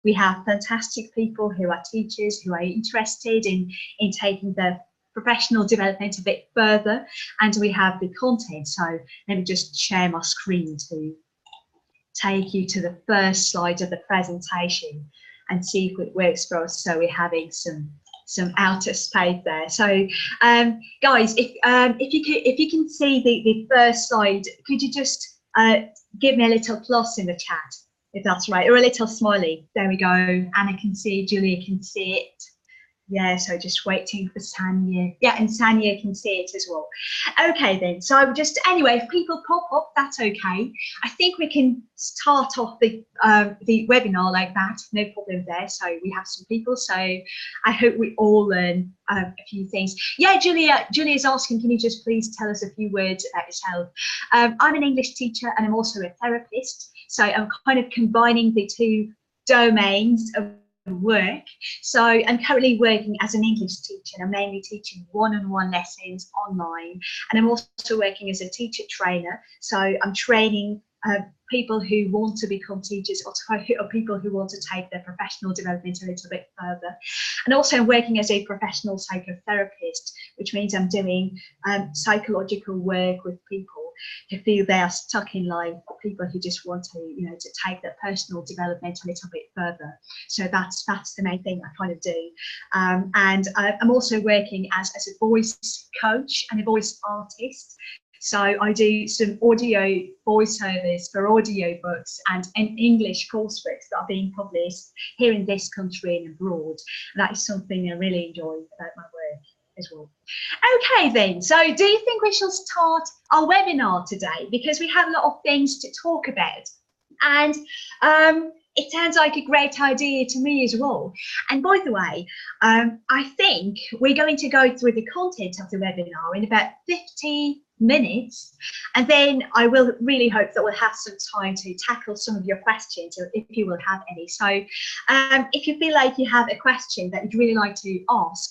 We have fantastic people who are teachers, who are interested in taking their professional development a bit further, and we have the content. So let me just share my screen to take you to the first slide of the presentation and see if it works for us. So we're having some outer space there. So guys, if you can see the first slide, could you just give me a little plus in the chat, if that's right, or a little smiley? There we go. Anna can see it, Julia can see it. Yeah, so just waiting for Sanya. Yeah, and Sanya can see it as well. Okay then, so just, anyway, if people pop up, that's okay. I think we can start off the webinar like that, no problem there. So we have some people, so I hope we all learn a few things. Yeah, Julia's asking, can you just please tell us a few words about yourself? I'm an English teacher and I'm also a therapist. So I'm kind of combining the two domains of work. So I'm currently working as an English teacher, and I'm mainly teaching one-on-one lessons online, and I'm also working as a teacher trainer. So I'm training people who want to become teachers, or people who want to take their professional development a little bit further. And also I'm working as a professional psychotherapist, which means I'm doing psychological work with people who feel they are stuck in life, or people who just want to, to take their personal development a little bit further. So that's the main thing I kind of do. And I'm also working as a voice coach and a voice artist. So I do some audio voiceovers for audiobooks and English courseworks that are being published here in this country and abroad. And that is something I really enjoy about my work as well. Okay then, so do you think we shall start our webinar today? Because we have a lot of things to talk about. And it sounds like a great idea to me as well. And by the way, I think we're going to go through the content of the webinar in about 50 minutes, and then I will really hope that we'll have some time to tackle some of your questions, or if you will have any. So if you feel like you have a question that you'd really like to ask,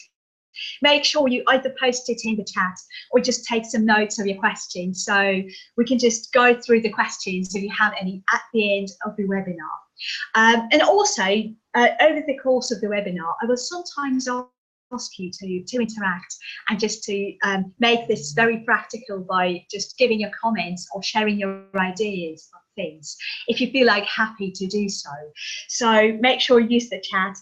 make sure you either post it in the chat or just take some notes of your questions, so we can just go through the questions if you have any at the end of the webinar. And also, over the course of the webinar, I will sometimes ask you to interact and just to make this very practical by just giving your comments or sharing your ideas of things, if you feel like happy to do so. So make sure you use the chat.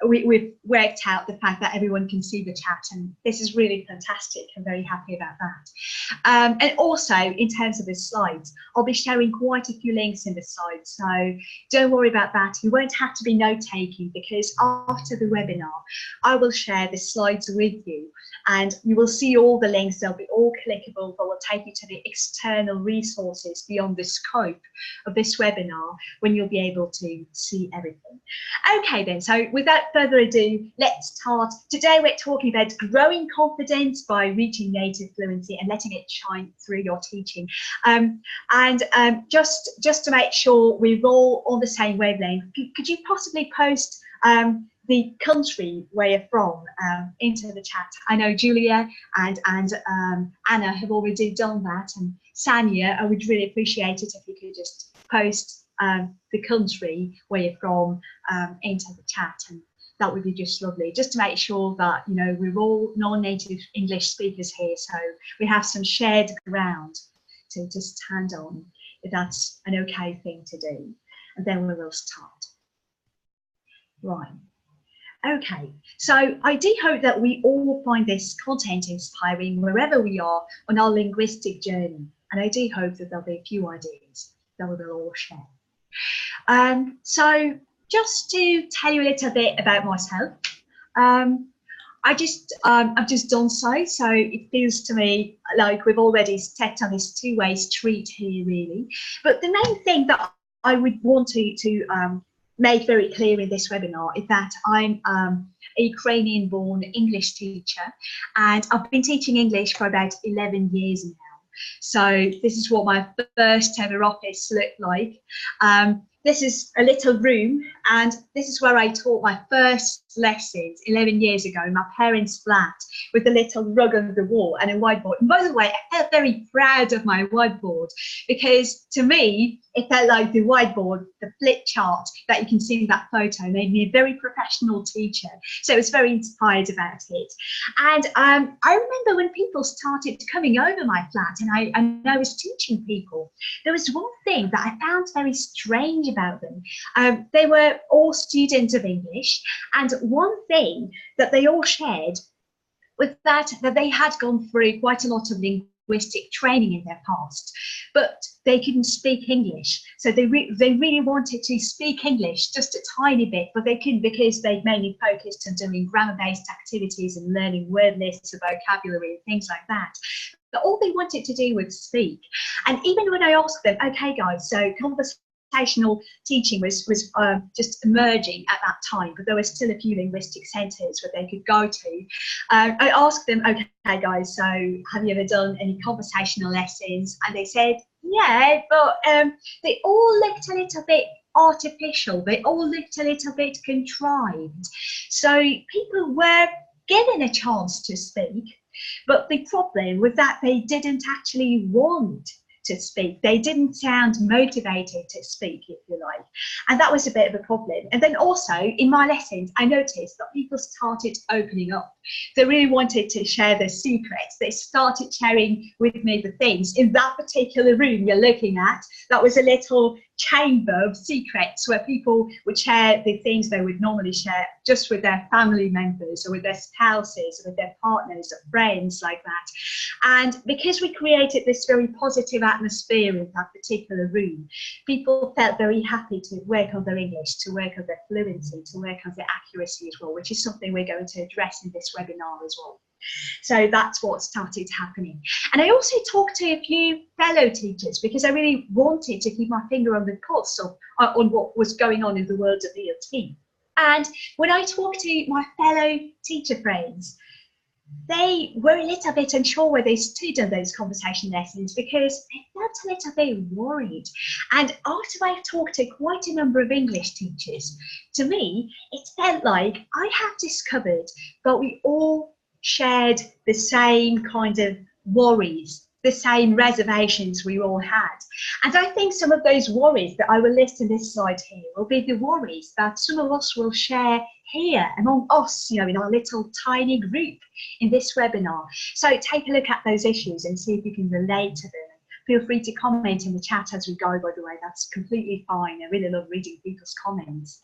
We've worked out the fact that everyone can see the chat, and this is really fantastic. I'm very happy about that. And also, in terms of the slides, I'll be sharing quite a few links in the slides, so don't worry about that. You won't have to be note-taking, because after the webinar, I will share the slides with you, and you will see all the links. They'll be all clickable, but will take you to the external resources beyond the scope of this webinar, when you'll be able to see everything. Okay then, so without further ado, let's start. Today we're talking about growing confidence by reaching native fluency and letting it shine through your teaching. Just to make sure we're all on the same wavelength, could you possibly post the country where you're from into the chat? I know Julia and Anna have already done that, and Sanya, I would really appreciate it if you could just post the country where you're from into the chat, and that would be just lovely, just to make sure that we're all non-native English speakers here, so we have some shared ground to just stand on, if that's an okay thing to do. And then we will start. Right. Okay, so I do hope that we all find this content inspiring wherever we are on our linguistic journey, and I do hope that there'll be a few ideas that we will all share. So just to tell you a little bit about myself, I've just done so it feels to me like we've already stepped on this two-way street here, really. But the main thing that I would want to make very clear in this webinar is that I'm a Ukrainian-born English teacher, and I've been teaching English for about 11 years now. So this is what my first ever office looked like. this is a little room, and this is where I taught my first lessons 11 years ago in my parents' flat, with a little rug on the wall and a whiteboard. And by the way, I felt very proud of my whiteboard, because to me, it felt like the whiteboard, the flip chart that you can see in that photo, made me a very professional teacher. So I was very inspired about it. And I remember when people started coming over my flat and I was teaching people, there was one thing that I found very strange about them. They were all students of English, and one thing that they all shared was that they had gone through quite a lot of linguistic training in their past, but they couldn't speak English. So they really wanted to speak English just a tiny bit, but they couldn't, because they mainly focused on doing grammar-based activities and learning word lists and vocabulary and things like that. But all they wanted to do was speak. And even when I asked them, okay guys, so conversational teaching was just emerging at that time, but there were still a few linguistic centres where they could go to. I asked them, okay guys, so have you ever done any conversational lessons? And they said, yeah, but they all looked a little bit artificial. They all looked a little bit contrived. So people were given a chance to speak, but the problem was that they didn't actually want to speak. They didn't sound motivated to speak, if you like. And that was a bit of a problem. And then also in my lessons, I noticed that people started opening up. They really wanted to share their secrets. They started sharing with me the things in that particular room you're looking at. That was a little chamber of secrets where people would share the things they would normally share just with their family members or with their spouses or with their partners or friends, like that. And because we created this very positive atmosphere in that particular room, people felt very happy to work on their English, to work on their fluency, to work on their accuracy as well, which is something we're going to address in this webinar as well. So that's what started happening. And I also talked to a few fellow teachers, because I really wanted to keep my finger on the pulse of on what was going on in the world of ELT. And when I talked to my fellow teacher friends, they were a little bit unsure where they stood on those conversation lessons, because they felt a little bit worried. And after I've talked to quite a number of English teachers, to me, it felt like I have discovered that we all shared the same kind of worries, the same reservations we all had. And I think some of those worries that I will list in this slide here will be the worries that some of us will share here among us, you know, in our little tiny group in this webinar. So take a look at those issues and see if you can relate to them. Feel free to comment in the chat as we go, by the way, that's completely fine. I really love reading people's comments.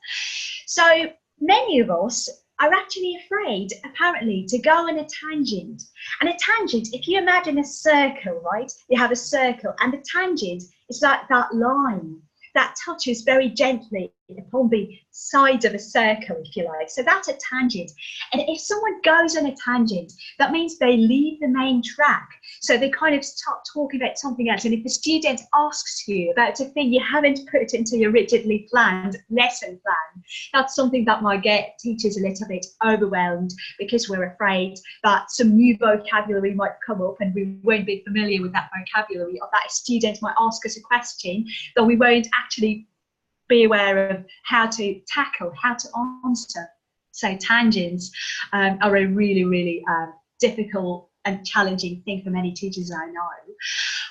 So many of us are actually afraid, apparently, to go on a tangent. And a tangent, if you imagine a circle, right? You have a circle, and the tangent is like that line that touches very gently upon the side of a circle, if you like. So that's a tangent. And if someone goes on a tangent, that means they leave the main track. So they kind of start talking about something else. And if the student asks you about a thing you haven't put into your rigidly planned lesson plan, that's something that might get teachers a little bit overwhelmed, because we're afraid that some new vocabulary might come up and we won't be familiar with that vocabulary, or that a student might ask us a question that we won't actually be aware of how to tackle, how to answer. So tangents are a really, really difficult and challenging thing for many teachers I know.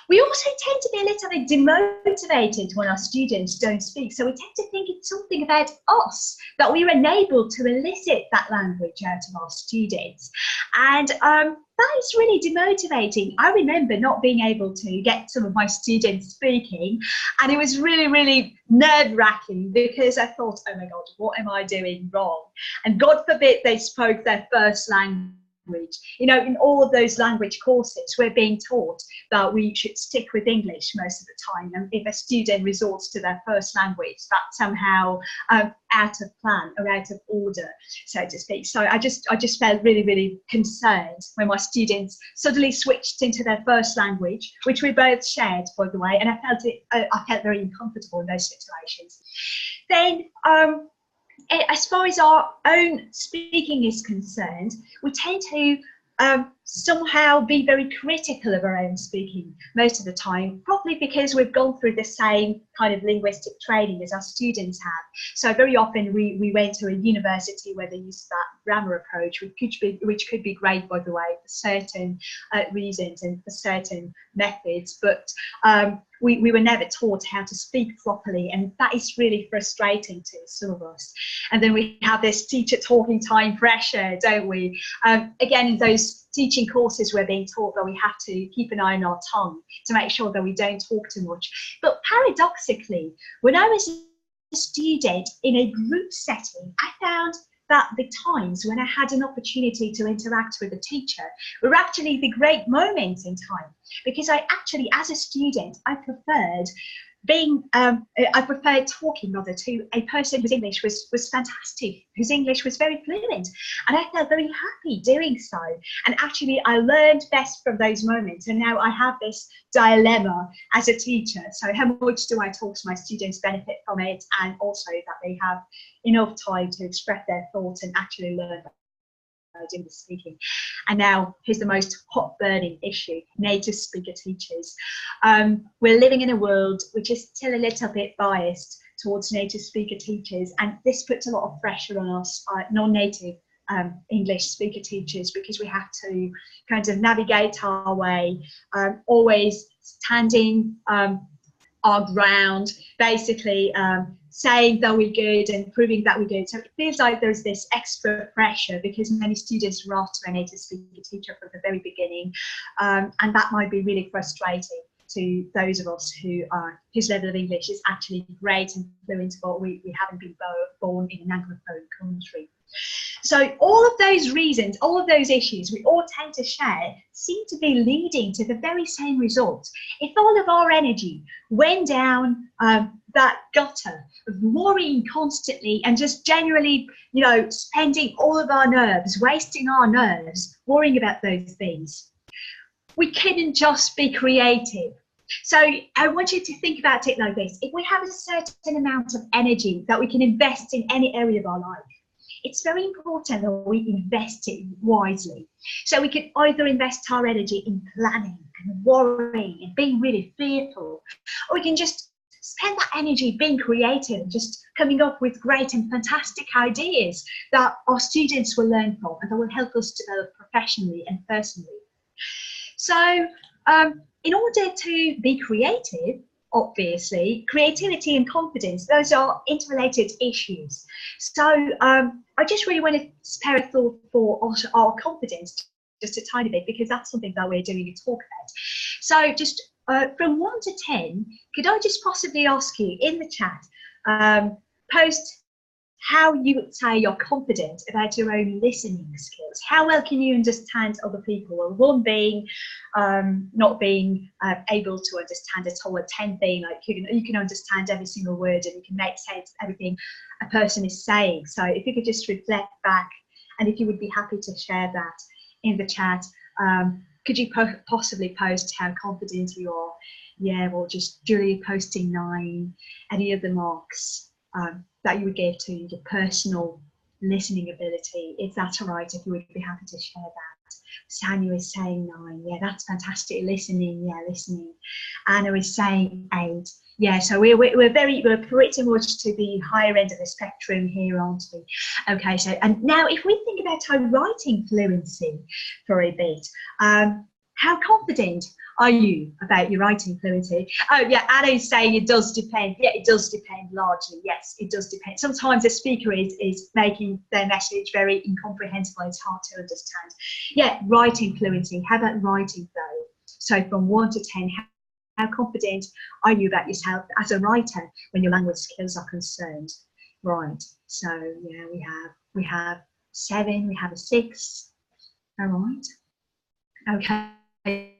We also tend to be a little bit demotivated when our students don't speak. So we tend to think it's something about us, that we are unable to elicit that language out of our students. And that is really demotivating. I remember not being able to get some of my students speaking, and it was really, really nerve-wracking, because I thought, oh my God, what am I doing wrong? And God forbid they spoke their first language. You know, in all of those language courses, we're being taught that we should stick with English most of the time. And if a student resorts to their first language, that's somehow out of plan or out of order, so to speak. So I just felt really, really concerned when my students suddenly switched into their first language, which we both shared, by the way, and I felt very uncomfortable in those situations. Then, as far as our own speaking is concerned, we tend to somehow be very critical of our own speaking most of the time, probably because we've gone through the same kind of linguistic training as our students have. So very often we went to a university where they used that grammar approach, which could be great, by the way, for certain reasons and for certain methods, but we were never taught how to speak properly, and that is really frustrating to some of us. And then we have this teacher talking time pressure, don't we? Again, in those teaching courses, we're being taught that we have to keep an eye on our tongue to make sure that we don't talk too much. But paradoxically, when I was a student in a group setting, I found that the times when I had an opportunity to interact with a teacher were actually the great moments in time, because I actually, as a student, I preferred talking rather to a person whose English was fantastic, whose English was very fluent, and I felt very happy doing so. And actually I learned best from those moments, and now I have this dilemma as a teacher. So how much do I talk to my students, benefit from it, and also that they have enough time to express their thoughts and actually learn doing the speaking. And now here's the most hot burning issue: native speaker teachers. We're living in a world which is still a little bit biased towards native speaker teachers, and this puts a lot of pressure on us non-native English speaker teachers, because we have to kind of navigate our way, always standing our ground, basically saying that we're good and proving that we're good. So it feels like there's this extra pressure because many students are after a native speaker teacher from the very beginning, and that might be really frustrating to those of us whose level of English is actually great and fluent, but we haven't been born in an Anglophone country. So all of those reasons, all of those issues we all tend to share seem to be leading to the very same result. If all of our energy went down that gutter of worrying constantly and just generally, you know, spending all of our nerves, wasting our nerves, worrying about those things, we couldn't just be creative. So I want you to think about it like this. If we have a certain amount of energy that we can invest in any area of our life, it's very important that we invest it wisely. So we can either invest our energy in planning and worrying and being really fearful, or we can just spend that energy being creative and just coming up with great and fantastic ideas that our students will learn from and that will help us develop professionally and personally. So in order to be creative, obviously, creativity and confidence, those are interrelated issues. So I just really want to spare a thought for our confidence just a tiny bit, because that's something that we're doing a talk about. So just from 1 to 10, could I just possibly ask you in the chat, post how you would say you're confident about your own listening skills. How well can you understand other people? Well, 1 being not being able to understand at all, a 10 being like you can understand every single word and you can make sense of everything a person is saying. So if you could just reflect back, and if you would be happy to share that in the chat, could you possibly post how confident you are? Yeah, well, just Julia posting 9, any other marks that you would give to your personal listening ability, if that's all right, if you would be happy to share that. Sanya is saying 9, yeah, that's fantastic. Listening, yeah, listening. Anna is saying 8, yeah. So we're pretty much to the higher end of the spectrum here, aren't we? Okay, so and now if we think about our writing fluency for a bit, how confident are you about your writing fluency? Oh yeah, Anna is saying it does depend. Yeah, it does depend largely. Yes, it does depend. Sometimes a speaker is making their message very incomprehensible. It's hard to understand. Yeah, writing fluency. How about writing though? So from 1 to 10, how confident are you about yourself as a writer when your language skills are concerned? Right. So yeah, we have 7. We have a 6. All right. Okay.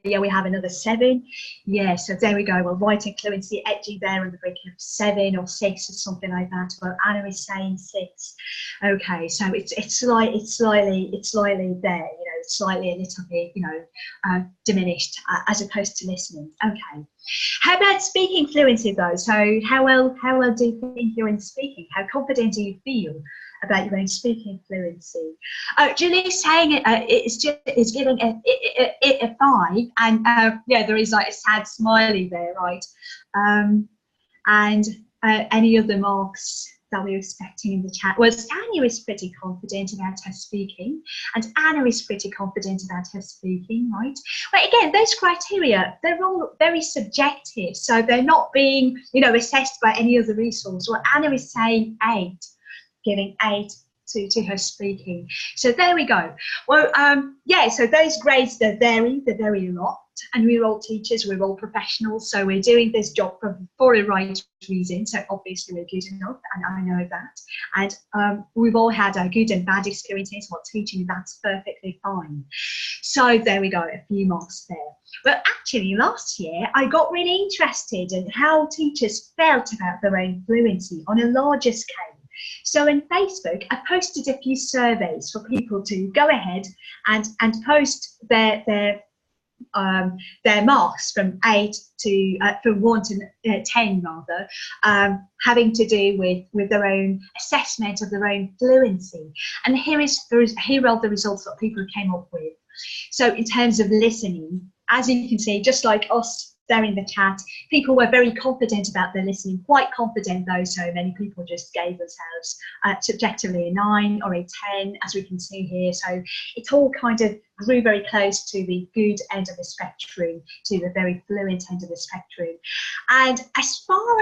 Yeah, we have another 7. Yeah, so there we go. Well, writing fluency edging there on the break of 7 or 6 or something like that. Well, Anna is saying 6. Okay, so it's slightly there. You know, slightly a little bit, diminished as opposed to listening. Okay. How about speaking fluency though? So how well do you think you're in speaking? How confident do you feel about your own speaking fluency? Julie's saying it's giving it a 5, and yeah, there is like a sad smiley there, right? And any other marks that we're expecting in the chat? Well, Sanya is pretty confident about her speaking, and Anna is pretty confident about her speaking, right? But again, those criteria, they're all very subjective, so they're not being, assessed by any other resource. Well, Anna is saying 8, giving 8 to her speaking. So there we go. Well, yeah, so those grades, they vary a lot, and we're all teachers, we're all professionals, so we're doing this job for a right reason, so obviously we're good enough, and I know that, and we've all had our good and bad experiences while teaching, that's perfectly fine. So there we go, a few marks there. But actually last year I got really interested in how teachers felt about their own fluency on a larger scale. So in Facebook, I posted a few surveys for people to go ahead and post their marks from 8 to from 1 to 10 rather, having to do with their own assessment of their own fluency. And here are the results that people came up with. So in terms of listening, as you can see, just like us there in the chat, people were very confident about their listening, quite confident though, so many people just gave themselves subjectively a 9 or a 10, as we can see here. So it all kind of grew very close to the good end of the spectrum, to the very fluent end of the spectrum. And as far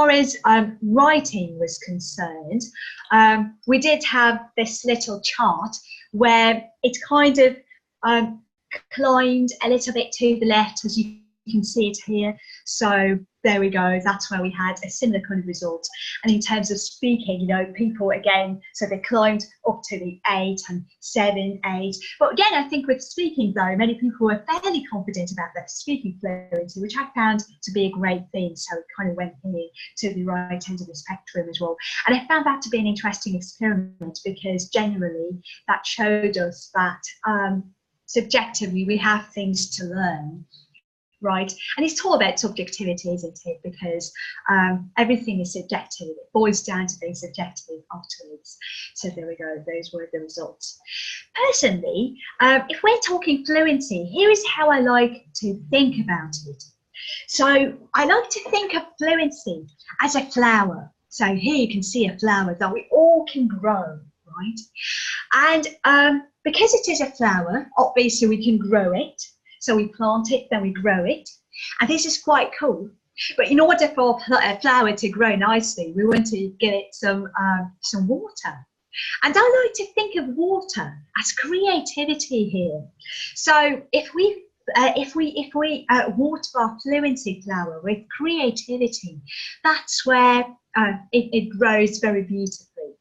as writing was concerned, we did have this little chart where it kind of climbed a little bit to the left, as you can see it here. So there we go, that's where we had a similar kind of result. And in terms of speaking, people again, so they climbed up to the 8 and 7, 8. But again, I think with speaking though, many people were fairly confident about their speaking fluency, which I found to be a great thing. So it kind of went here to the right end of the spectrum as well. And I found that to be an interesting experiment, because generally that showed us that subjectively we have things to learn, right? And it's all about subjectivity, isn't it? Because everything is subjective. It boils down to being subjective afterwards. So there we go, those were the results. Personally, if we're talking fluency, here is how I like to think about it. So I like to think of fluency as a flower. So here you can see a flower that we all can grow, right? And because it is a flower, obviously we can grow it. So we plant it, then we grow it. And this is quite cool. But in order for a flower to grow nicely, we want to give it some water. And I like to think of water as creativity here. So if we water our fluency flower with creativity, that's where it grows very beautifully.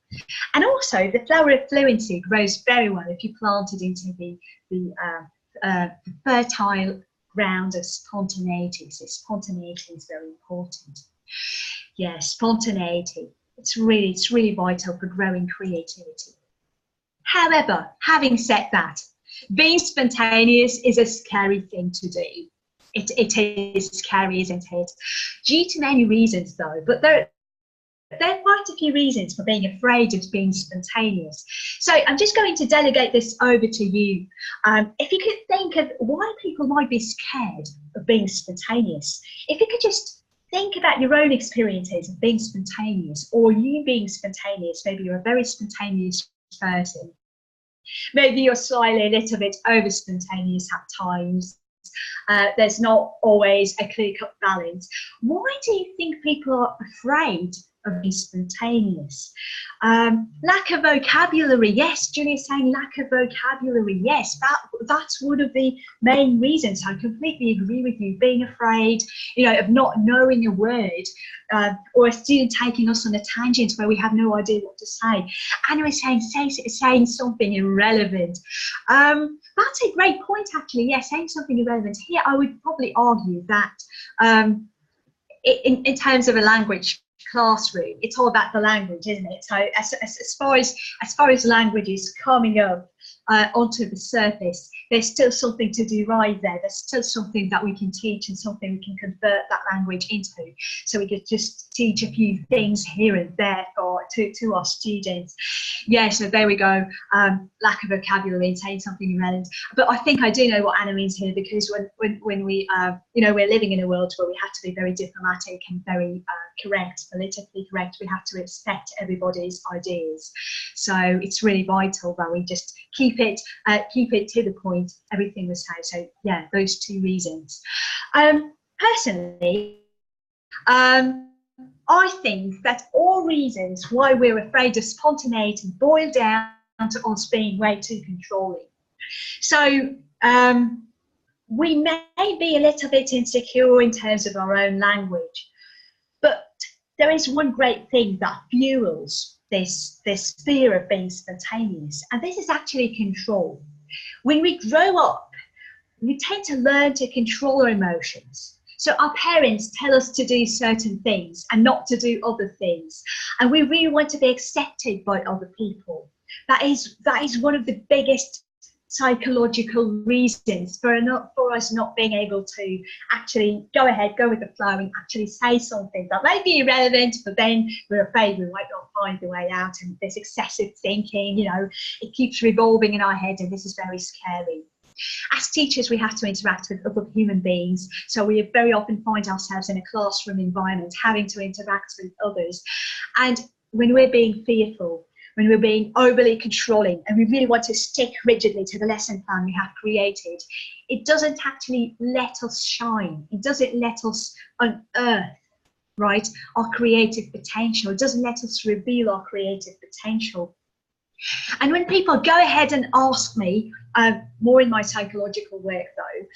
And also, the flower of fluency grows very well if you plant it into the fertile ground of spontaneity. So spontaneity is very important. Yes, spontaneity. It's really vital for growing creativity. However, having said that, being spontaneous is a scary thing to do. It is scary, isn't it? Due to many reasons, though, but there are quite a few reasons for being afraid of being spontaneous. So I'm just going to delegate this over to you. If you could think of why people might be scared of being spontaneous, if you could just think about your own experiences of being spontaneous, or you being spontaneous. Maybe you're a very spontaneous person. Maybe you're slightly a little bit over spontaneous at times. There's not always a clear-cut balance. Why do you think people are afraid of being spontaneous? Lack of vocabulary. Yes, Julia's saying lack of vocabulary. Yes, that's one of the main reasons. I completely agree with you. Being afraid, of not knowing a word, or a student taking us on a tangent where we have no idea what to say. Anna is saying something irrelevant. That's a great point, actually. Yes, saying something irrelevant. Here, I would probably argue that in terms of a language classroom, it's all about the language, isn't it? So as far as language is coming up, onto the surface, there's still something to derive there. There's still something that we can teach and something we can convert that language into. So we could just teach a few things here and there to our students. Yeah, so there we go. Lack of vocabulary and saying something irrelevant. But I think I do know what Anna means here, because when we, we're living in a world where we have to be very diplomatic and very correct, politically correct. We have to respect everybody's ideas. So it's really vital that we just keep it to the point, everything we say. So yeah, those two reasons. Personally, I think that all reasons why we're afraid of spontaneity boil down to us being way too controlling. So we may be a little bit insecure in terms of our own language, but there is one great thing that fuels this fear of being spontaneous, and this is actually control. When we grow up, we tend to learn to control our emotions. So our parents tell us to do certain things and not to do other things. And we really want to be accepted by other people. That is one of the biggest psychological reasons for us not being able to actually go with the flow and actually say something that may be irrelevant, but then we're afraid we might not find the way out. And this excessive thinking, it keeps revolving in our head, and this is very scary. As teachers, we have to interact with other human beings, so we very often find ourselves in a classroom environment having to interact with others. And when we're being fearful, when we're being overly controlling, and we really want to stick rigidly to the lesson plan we have created, it doesn't actually let us shine. It doesn't let us unearth, right, our creative potential. It doesn't let us reveal our creative potential. And when people go ahead and ask me, more in my psychological work though,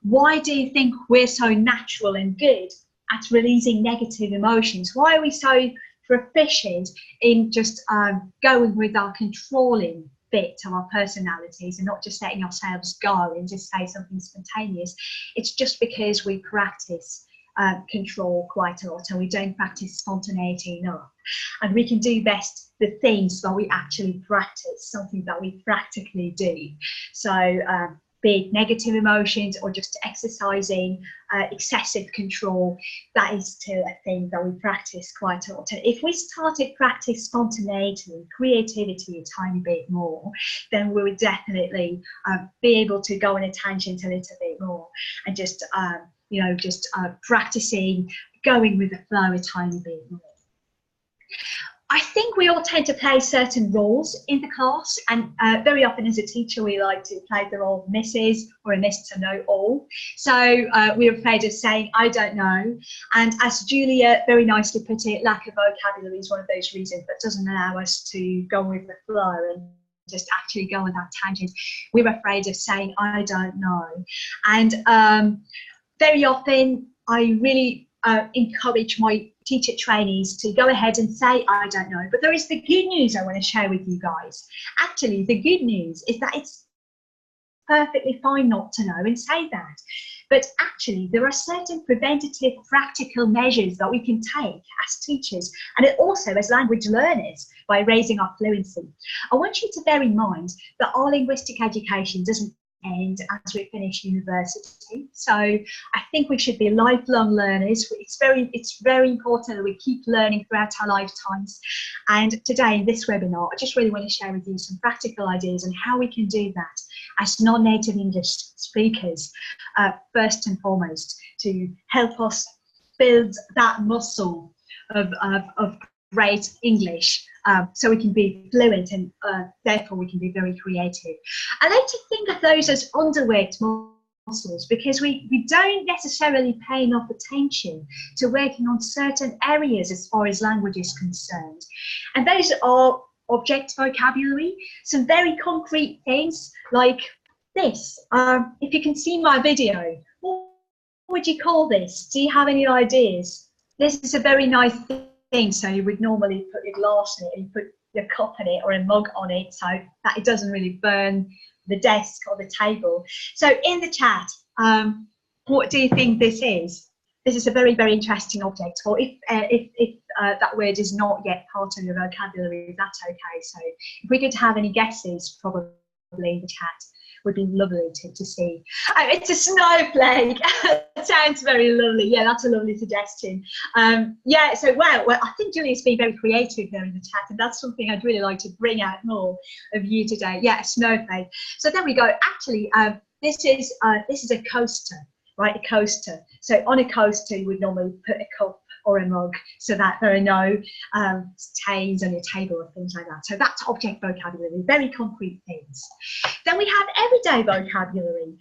why do you think we're so natural and good at releasing negative emotions? Why are we so proficient in just going with our controlling bit of our personalities and not just letting ourselves go and just say something spontaneous? It's just because we practice control quite a lot, and we don't practice spontaneity enough. And we can do best the things that we actually practice, something that we practically do. So be it negative emotions or just exercising excessive control, that is still a thing that we practice quite a lot. And if we started practice spontaneity and creativity a tiny bit more, then we would definitely be able to go on a tangent a little bit more and just practicing going with the flow a tiny bit more. I think we all tend to play certain roles in the class, and very often as a teacher we like to play the role of Mrs. or a Mr. Know-all. So we're afraid of saying I don't know, and as Julia very nicely put it, lack of vocabulary is one of those reasons that doesn't allow us to go with the flow and just actually go on that tangent. We're afraid of saying I don't know, and very often I really encourage my teacher trainees to go ahead and say I don't know. But there is the good news I want to share with you guys. Actually, the good news is that it's perfectly fine not to know and say that. But actually, there are certain preventative practical measures that we can take as teachers, and also as language learners, by raising our fluency. I want you to bear in mind that our linguistic education doesn't end as we finish university. So I think we should be lifelong learners. It's very important that we keep learning throughout our lifetimes. And today in this webinar, I just really want to share with you some practical ideas on how we can do that as non-native English speakers, first and foremost, to help us build that muscle of great English, so we can be fluent, and therefore we can be very creative. I like to think of those as underworked muscles, because we don't necessarily pay enough attention to working on certain areas as far as language is concerned. And those are object vocabulary, some very concrete things like this. If you can see my video, what would you call this? Do you have any ideas? This is a very nice thing. So you would normally put your glass in it and put your cup in it or a mug on it so that it doesn't really burn the desk or the table. So in the chat, what do you think this is? This is a very, very interesting object. Or if that word is not yet part of your vocabulary, that's okay. So if we could have any guesses, probably in the chat. Would be lovely to see. It's a snowflake. It sounds very lovely. Yeah, that's a lovely suggestion. Yeah, so well, I think Julia's been very creative there in the chat, and that's something I'd really like to bring out more of you today. Yeah, a snowflake. So there we go. Actually, this is a coaster, right? A coaster. So on a coaster, you would normally put a cup or a mug so that there are no stains on your table or things like that. So that's object vocabulary, very concrete things. Then we have everyday vocabulary.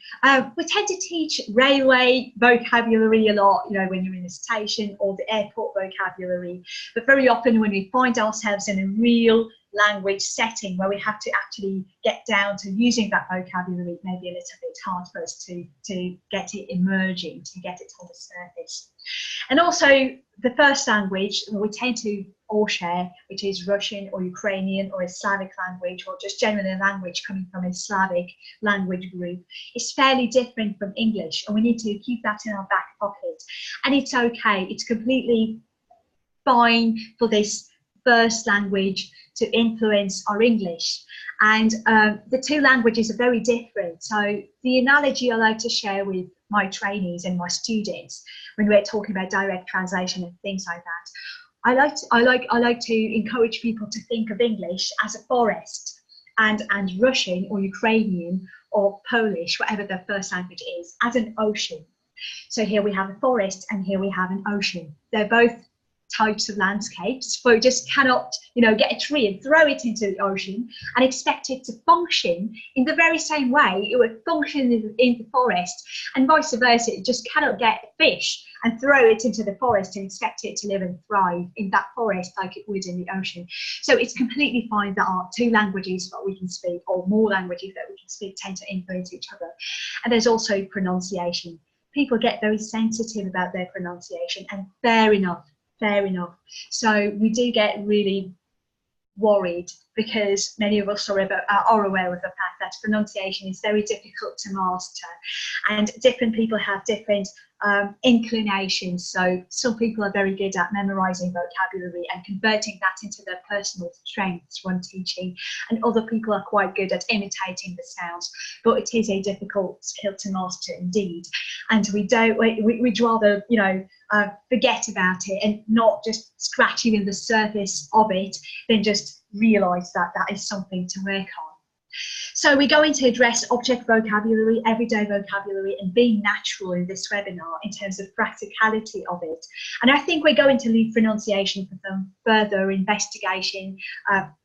We tend to teach railway vocabulary a lot, you know, when you're in a station, or the airport vocabulary. But very often when we find ourselves in a real language setting where we have to actually get down to using that vocabulary, it may be a little bit hard for us to get it emerging, to get it on the surface. And also the first language we tend to all share, which is Russian or Ukrainian or a Slavic language, or just generally a language coming from a Slavic language group, is fairly different from English, and we need to keep that in our back pocket. And it's okay, it's completely fine for this first language to influence our English. And the two languages are very different. So the analogy I like to share with my trainees and my students when we're talking about direct translation and things like that, I like to encourage people to think of English as a forest, and Russian or Ukrainian or Polish, whatever their first language is, as an ocean. So here we have a forest and here we have an ocean. They're both types of landscapes, but we just cannot, you know, get a tree and throw it into the ocean and expect it to function in the very same way it would function in the forest, and vice versa. You just cannot get a fish and throw it into the forest and expect it to live and thrive in that forest like it would in the ocean. So it's completely fine that our two languages that we can speak, or more languages that we can speak, tend to influence each other. And there's also pronunciation. People get very sensitive about their pronunciation, and fair enough. Fair enough. So we do get really worried because many of us are aware of the fact that pronunciation is very difficult to master, and different people have different inclinations. So some people are very good at memorizing vocabulary and converting that into their personal strengths when teaching, and other people are quite good at imitating the sounds, but it is a difficult skill to master indeed. And we'd rather, you know, forget about it and not just scratching in the surface of it than just realize that that is something to work on. So we're going to address object vocabulary, everyday vocabulary, and being natural in this webinar in terms of practicality of it. And I think we're going to leave pronunciation for some further investigation,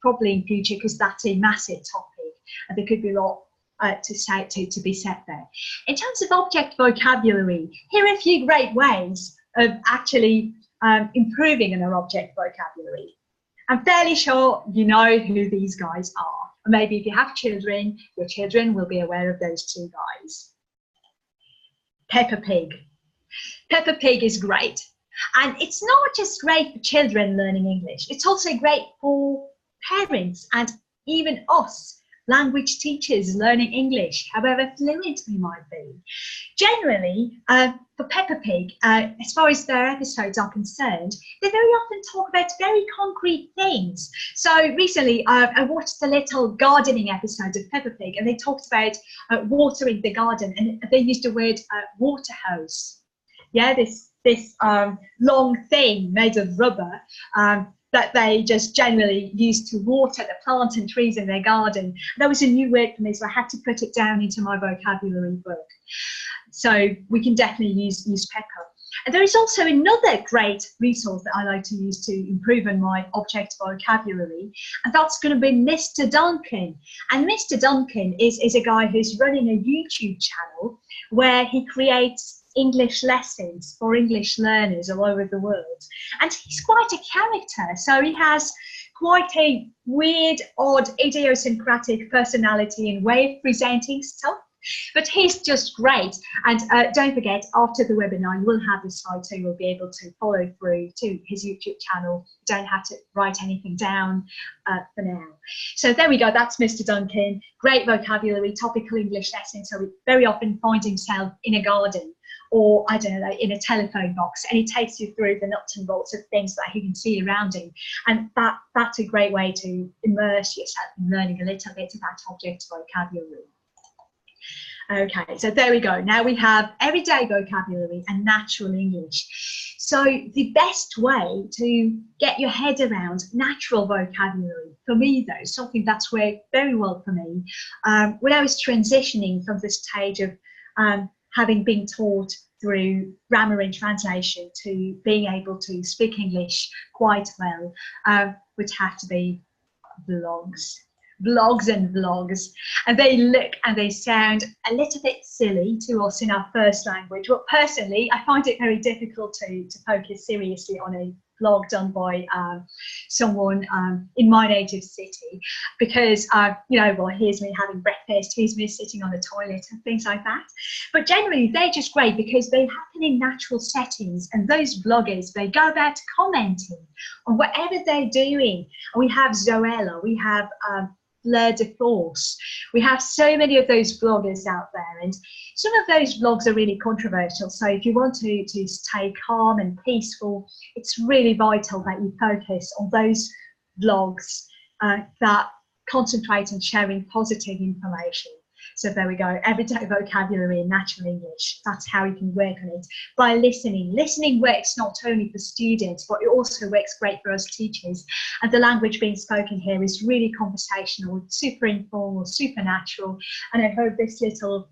probably in future, because that's a massive topic and there could be a lot to be said there. In terms of object vocabulary, here are a few great ways of actually improving on our object vocabulary. I'm fairly sure you know who these guys are. Maybe if you have children, your children will be aware of those two guys. Peppa Pig. Peppa Pig is great. And it's not just great for children learning English, it's also great for parents and even us, language teachers learning English, however fluent we might be. Generally, for Peppa Pig, as far as their episodes are concerned, they very often talk about very concrete things. So recently, I watched the little gardening episode of Peppa Pig, and they talked about watering the garden, and they used the word water hose. Yeah, this long thing made of rubber that they just generally use to water the plants and trees in their garden. That was a new word for me, so I had to put it down into my vocabulary book. So we can definitely use Peppa. And there is also another great resource that I like to use to improve on my object vocabulary, and that's going to be Mr. Duncan. And Mr. Duncan is a guy who's running a YouTube channel where he creates English lessons for English learners all over the world. And he's quite a character, so he has quite a weird, odd, idiosyncratic personality and way of presenting stuff. But he's just great. And don't forget, after the webinar, you will have the slides, so you'll be able to follow through to his YouTube channel. You don't have to write anything down for now. So there we go, that's Mr. Duncan. Great vocabulary, topical English lesson. So we very often find himself in a garden or I don't know, like in a telephone box, and it takes you through the nuts and bolts of things that you can see around you. And that's a great way to immerse yourself in learning a little bit about object vocabulary. Okay, so there we go. Now we have everyday vocabulary and natural English. So the best way to get your head around natural vocabulary, for me though, something that's worked very well for me, when I was transitioning from the stage of having been taught through grammar and translation to being able to speak English quite well, would have to be vlogs and vlogs, and they look and they sound a little bit silly to us in our first language, but personally I find it very difficult to focus seriously on a vlog done by someone in my native city, because you know, well, here's me having breakfast, here's me sitting on the toilet and things like that. But generally they're just great because they happen in natural settings, and those vloggers, they go about commenting on whatever they're doing. And we have Zoella, we have Blur de Force. We have so many of those vloggers out there, and some of those vlogs are really controversial. So if you want to stay calm and peaceful, it's really vital that you focus on those vlogs that concentrate on sharing positive information. So there we go, everyday vocabulary and natural English. That's how you can work on it, by listening. Listening works not only for students, but it also works great for us teachers. And the language being spoken here is really conversational, super informal, super natural. And I hope this little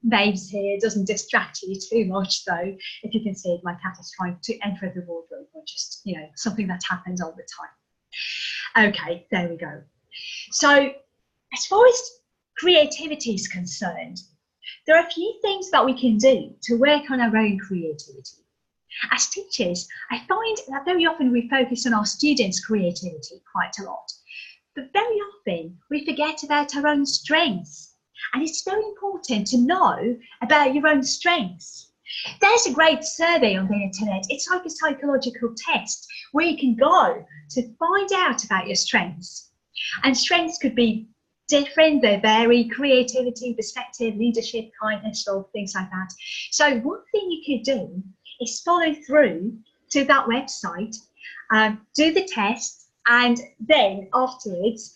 babes here doesn't distract you too much, though. If you can see it, my cat is trying to enter the wardrobe, or just, you know, something that happens all the time. Okay, there we go. So as far as creativity is concerned, there are a few things that we can do to work on our own creativity. As teachers, I find that very often we focus on our students' creativity quite a lot, but very often we forget about our own strengths. And it's very important to know about your own strengths. There's a great survey on the internet. It's like a psychological test where you can go to find out about your strengths. And strengths could be different, they vary: creativity, perspective, leadership, kindness, love, things like that. So one thing you could do is follow through to that website, do the test, and then afterwards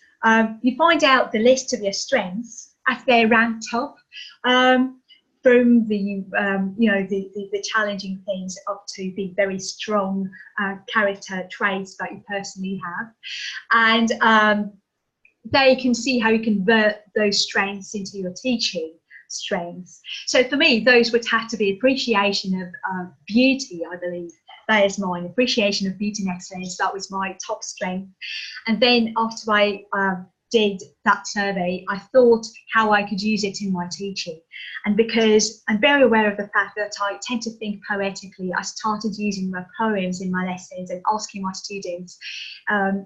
you find out the list of your strengths as they're ranked up, from the you know, the challenging things up to the very strong character traits that you personally have. And there you can see how you convert those strengths into your teaching strengths. So for me, those would have to be appreciation of beauty, I believe. That is mine, appreciation of beauty and excellence. That was my top strength. And then after I did that survey, I thought how I could use it in my teaching. And because I'm very aware of the fact that I tend to think poetically, I started using my poems in my lessons and asking my students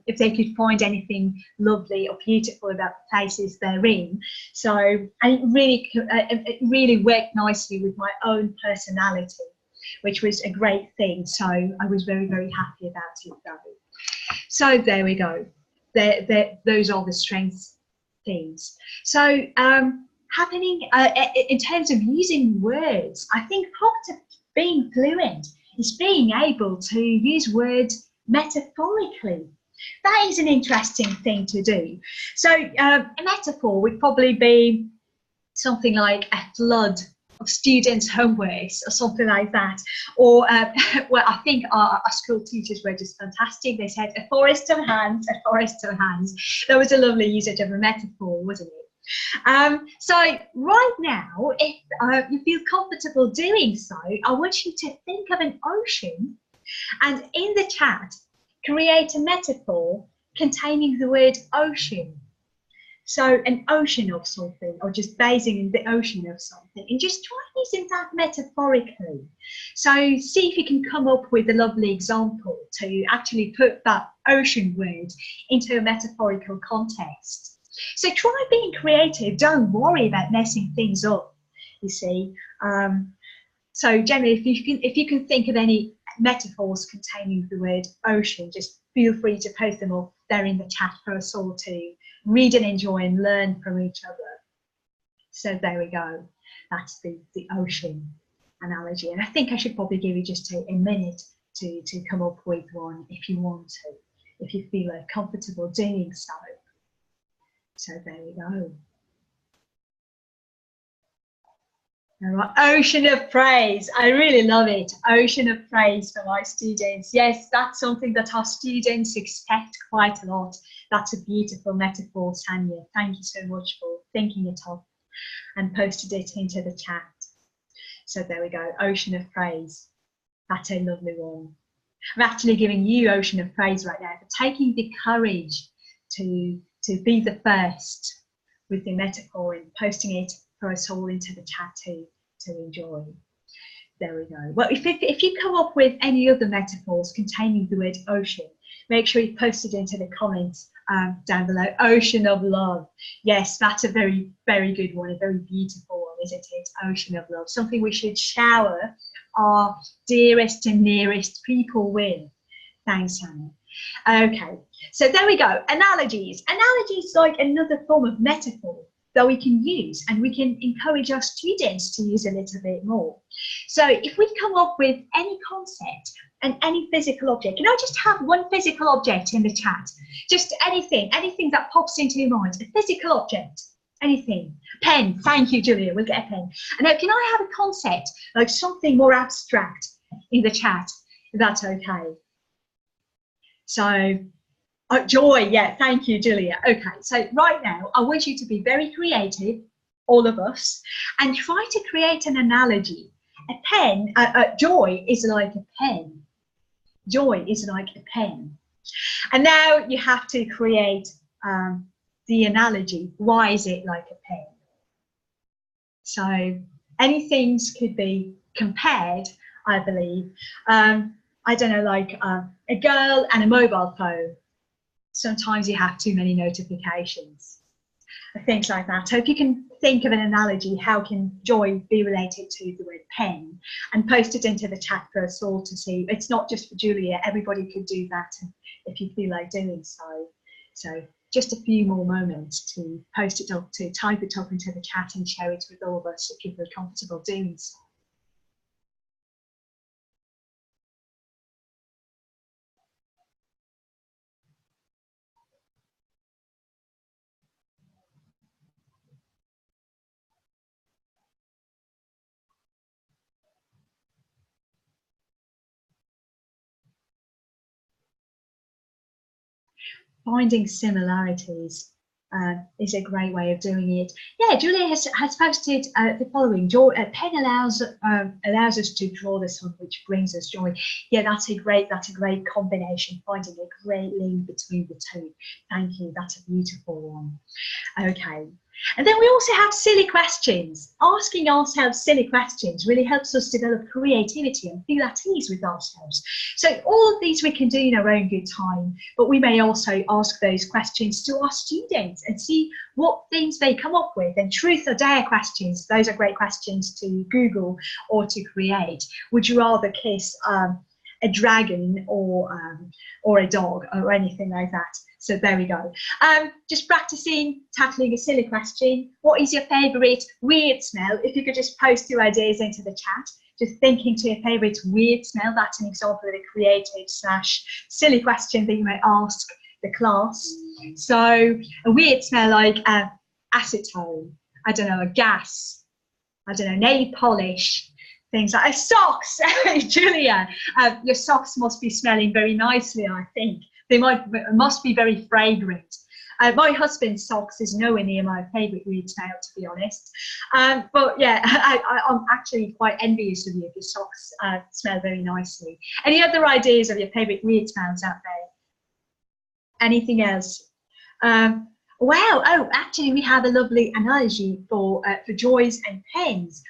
if they could find anything lovely or beautiful about the places they're in. So, and it really worked nicely with my own personality, which was a great thing. So I was very, very happy about it, Gabby. So there we go. Those are the strengths things. So happening in terms of using words, I think part of being fluent is being able to use words metaphorically. That is an interesting thing to do. So a metaphor would probably be something like a flood of students' homeworks or something like that. Or, well, I think our school teachers were just fantastic. They said, a forest of hands, a forest of hands. That was a lovely usage of a metaphor, wasn't it? So right now, if you feel comfortable doing so, I want you to think of an ocean, and in the chat, create a metaphor containing the word ocean. So an ocean of something, or just basing in the ocean of something, and just try using that metaphorically. So see if you can come up with a lovely example to actually put that ocean word into a metaphorical context. So try being creative. Don't worry about messing things up, you see. So generally, if you can think of any metaphors containing the word ocean, just feel free to post them up there in the chat for us all to read and enjoy and learn from each other. So there we go. That's the ocean. analogy. And I think I should probably give you just a minute to come up with one if you want to, if you feel comfortable doing so. So there we go. All right. Ocean of praise. I really love it. Ocean of praise for my students. Yes, that's something that our students expect quite a lot. That's a beautiful metaphor, Tanya. Thank you so much for thinking it up and posted it into the chat. So there we go. Ocean of praise. That's a lovely one. I'm actually giving you ocean of praise right now for taking the courage to be the first with the metaphor and posting it for us all into the chat to enjoy. There we go. Well, if you come up with any other metaphors containing the word ocean, make sure you post it into the comments down below. Ocean of love. Yes, that's a very, very good one, a very beautiful one, isn't it? Ocean of love. Something we should shower our dearest and nearest people with. Thanks, Hannah. Okay, so there we go. Analogies. Analogies like another form of metaphor that we can use, and we can encourage our students to use a little bit more. So if we come up with any concept and any physical object, can I just have one physical object in the chat? Just anything that pops into your mind, a physical object, anything. Pen, thank you, Julia, we'll get a pen. And now, can I have a concept, like something more abstract in the chat, if that's okay? So, joy, yeah, thank you, Julia. Okay, so right now, I want you to be very creative, all of us, and try to create an analogy. A pen, joy is like a pen. Joy is like a pen. And now you have to create the analogy. Why is it like a pen? So any things could be compared, I believe. I don't know, like a girl and a mobile phone. Sometimes you have too many notifications, things like that. So if you can think of an analogy, how can joy be related to the word pen, and post it into the chat for us all to see. It's not just for Julia, everybody could do that if you feel like doing so. So just a few more moments to post it up, to type it up into the chat and share it with all of us if you feel comfortable doing so. Finding similarities is a great way of doing it. Yeah, Julia has posted the following. Pen allows us to draw the sun, which brings us joy. Yeah, that's a great combination. Finding a great link between the two. Thank you. That's a beautiful one. Okay. And then we also have silly questions. Asking ourselves silly questions really helps us develop creativity and feel at ease with ourselves. So all of these we can do in our own good time, but we may also ask those questions to our students and see what things they come up with. And truth or dare questions, those are great questions to Google or to create. Would you rather kiss a dragon or a dog or anything like that? So there we go. Just practicing tackling a silly question. What is your favourite weird smell? If you could just post your ideas into the chat. Just thinking to your favourite weird smell. That's an example of a creative / silly question that you might ask the class. So a weird smell like acetone, I don't know, a gas, I don't know, nail polish, things like socks. Julia, your socks must be smelling very nicely, I think. They must be very fragrant. My husband's socks is nowhere near my favourite weird smell, to be honest. But yeah, I'm actually quite envious of you if your socks smell very nicely. Any other ideas of your favourite weird smells out there? Anything else? Wow, oh, actually we have a lovely analogy for joys and pens,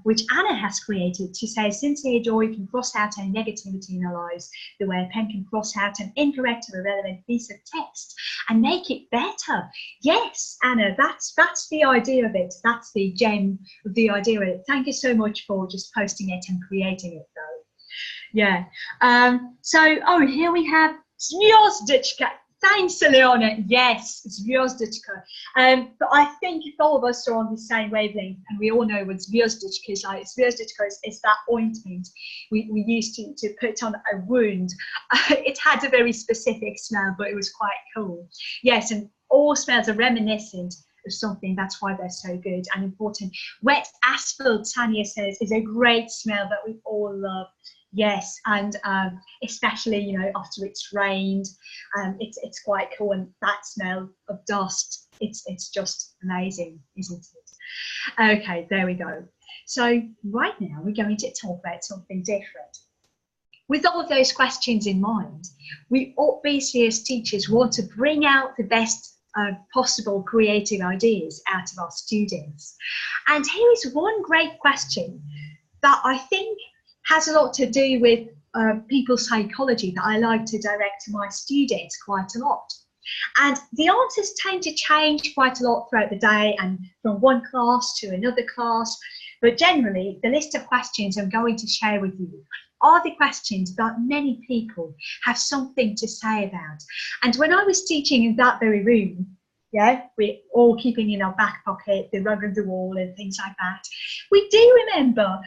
which Anna has created. She says, sincere joy can cross out any negativity in our lives, the way a pen can cross out an incorrect or irrelevant piece of text and make it better. Yes, Anna, that's the idea of it. That's the gem of the idea of it. Thank you so much for just posting it and creating it, though. Yeah. So, oh, here we have Sniozdichka. Thanks, Leona. Yes, zviozdichka. But I think if all of us are on the same wavelength, and we all know what zviozdichka is like, zviozdichka is that ointment we used to put on a wound. It had a very specific smell, but it was quite cool. Yes, and all smells are reminiscent of something. That's why they're so good and important. Wet asphalt, Tanya says, is a great smell that we all love. Yes, and especially, you know, after it's rained, it's quite cool, and that smell of dust, it's just amazing, isn't it? Okay, there we go. So right now we're going to talk about something different. With all of those questions in mind, we obviously as teachers want to bring out the best possible creative ideas out of our students. And here is one great question that I think has a lot to do with people's psychology that I like to direct to my students quite a lot. And the answers tend to change quite a lot throughout the day and from one class to another class. But generally, the list of questions I'm going to share with you are the questions that many people have something to say about. And when I was teaching in that very room, yeah, we're all keeping in our back pocket the rug on the wall and things like that, we do remember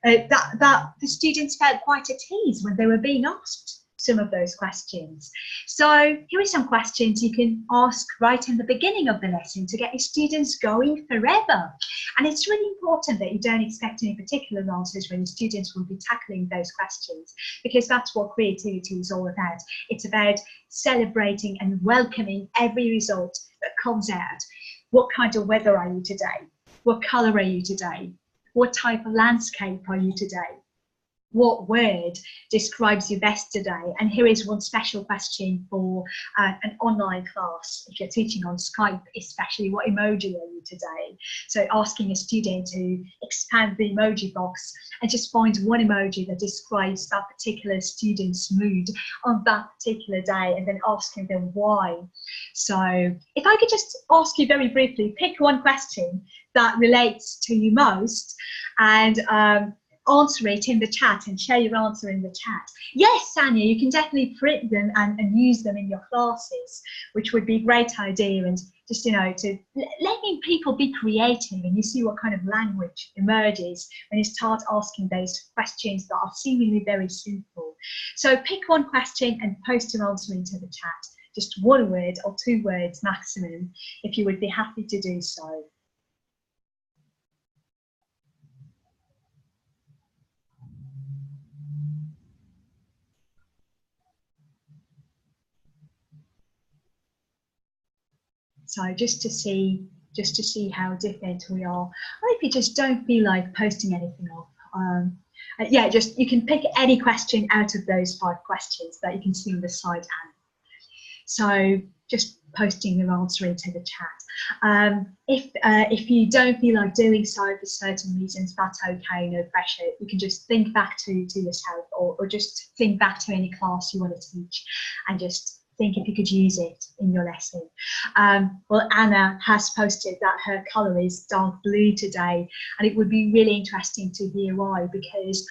that the students felt quite at ease when they were being asked some of those questions. So here are some questions you can ask right in the beginning of the lesson to get your students going forever. And it's really important that you don't expect any particular answers when your students will be tackling those questions, because that's what creativity is all about. It's about celebrating and welcoming every result that comes out. What kind of weather are you today? What colour are you today? What type of landscape are you today? What word describes you best today? And here is one special question for an online class. If you're teaching on Skype, especially, what emoji are you today? So asking a student to expand the emoji box and just find one emoji that describes that particular student's mood on that particular day, and then asking them why. So if I could just ask you very briefly, pick one question that relates to you most, and answer it in the chat and share your answer in the chat. Yes, Sanya, you can definitely print them and use them in your classes, which would be a great idea. And just, you know, to letting people be creative, and you see what kind of language emerges when you start asking those questions that are seemingly very simple. So pick one question and post your answer into the chat. Just one word or 2 words maximum, if you would be happy to do so. So just to see how different we are. Or if you just don't feel like posting anything off, yeah, just you can pick any question out of those 5 questions that you can see on the side hand. So just posting your answer into the chat. If you don't feel like doing so for certain reasons, that's okay, no pressure. You can just think back to yourself, or just think back to any class you want to teach, and just think if you could use it in your lesson. Well, Anna has posted that her colour is dark blue today, and it would be really interesting to hear why, because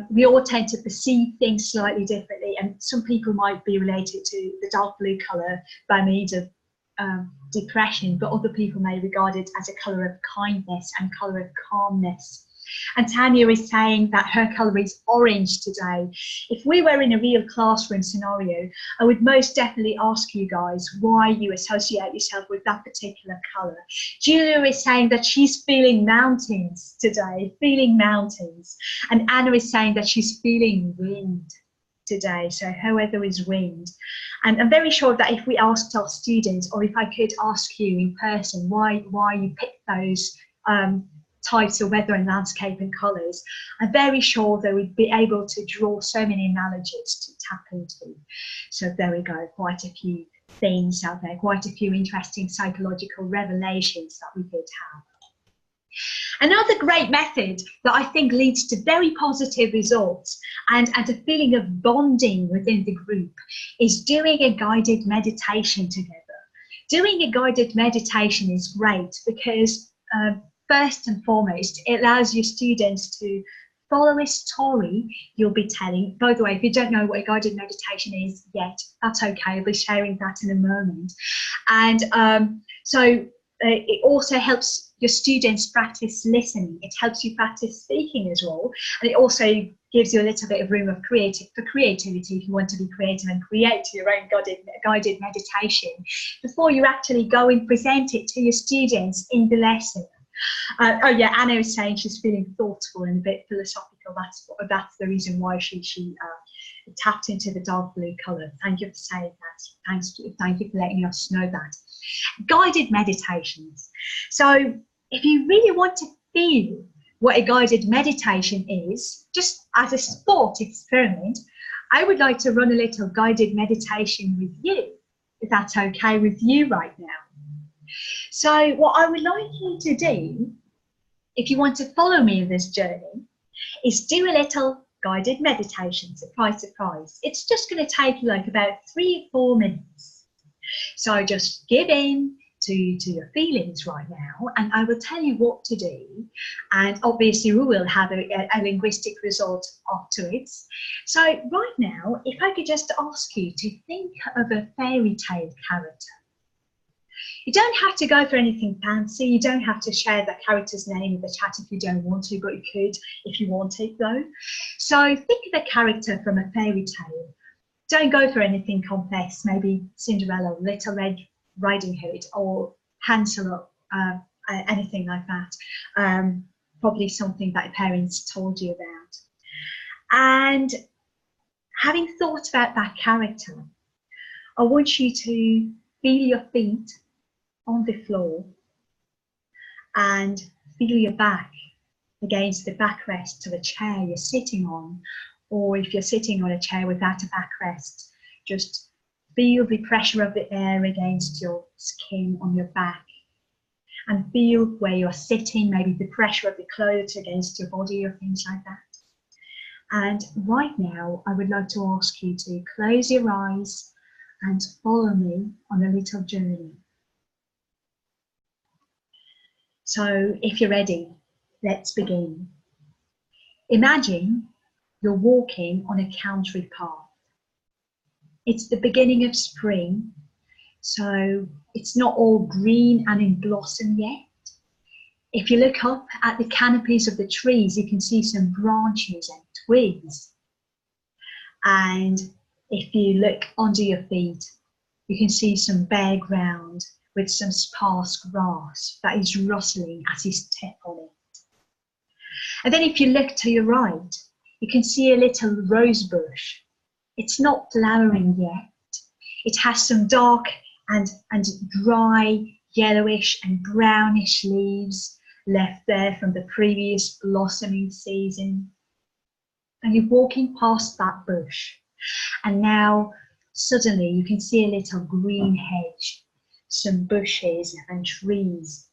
we all tend to perceive things slightly differently, and some people might be related to the dark blue colour by means of depression, but other people may regard it as a colour of kindness and colour of calmness. And Tanya is saying that her colour is orange today. If we were in a real classroom scenario, I would most definitely ask you guys why you associate yourself with that particular colour. Julia is saying that she's feeling mountains today, feeling mountains. And Anna is saying that she's feeling wind today, so her weather is wind. And I'm very sure that if we asked our students, or if I could ask you in person why you picked those types of weather and landscape and colours, I'm very sure they would be able to draw so many analogies to tap into. So there we go, quite a few themes out there, quite a few interesting psychological revelations that we could have. Another great method that I think leads to very positive results and a feeling of bonding within the group is doing a guided meditation together. Doing a guided meditation is great because first and foremost, it allows your students to follow a story you'll be telling. By the way, if you don't know what a guided meditation is yet, that's okay. I'll be sharing that in a moment. And it also helps your students practice listening. It helps you practice speaking as well. And it also gives you a little bit of room for creativity if you want to be creative and create your own guided meditation before you actually go and present it to your students in the lesson. Oh yeah, Anna is saying she's feeling thoughtful and a bit philosophical. That's the reason why she tapped into the dark blue colour. Thank you for saying that. Thank you for letting us know that. Guided meditations. So if you really want to feel what a guided meditation is, just as a thought experiment, I would like to run a little guided meditation with you, if that's okay with you right now. So what I would like you to do, if you want to follow me in this journey, is do a little guided meditation. Surprise, surprise. It's just going to take you like about 3 or 4 minutes. So just give in to your feelings right now, and I will tell you what to do. And obviously we will have a linguistic result afterwards. So right now, if I could just ask you to think of a fairy tale character. You don't have to go for anything fancy. You don't have to share the character's name in the chat if you don't want to, but you could if you wanted though. So think of a character from a fairy tale. Don't go for anything complex, maybe Cinderella, Little Red Riding Hood, or Hansel, or anything like that. Probably something that your parents told you about. And having thought about that character, I want you to feel your feet on the floor and feel your back against the backrest of a chair you're sitting on, or if you're sitting on a chair without a backrest, just feel the pressure of the air against your skin on your back, and feel where you're sitting, maybe the pressure of the clothes against your body or things like that. And right now, I would like to ask you to close your eyes and follow me on a little journey. So if you're ready, let's begin. Imagine you're walking on a country path. It's the beginning of spring, so it's not all green and in blossom yet. If you look up at the canopies of the trees, you can see some branches and twigs. And if you look under your feet, you can see some bare ground with some sparse grass that is rustling as you step on it. And then if you look to your right, you can see a little rose bush. It's not flowering yet. It has some dark and dry yellowish and brownish leaves left there from the previous blossoming season. And you're walking past that bush, and now suddenly you can see a little green hedge, some bushes and trees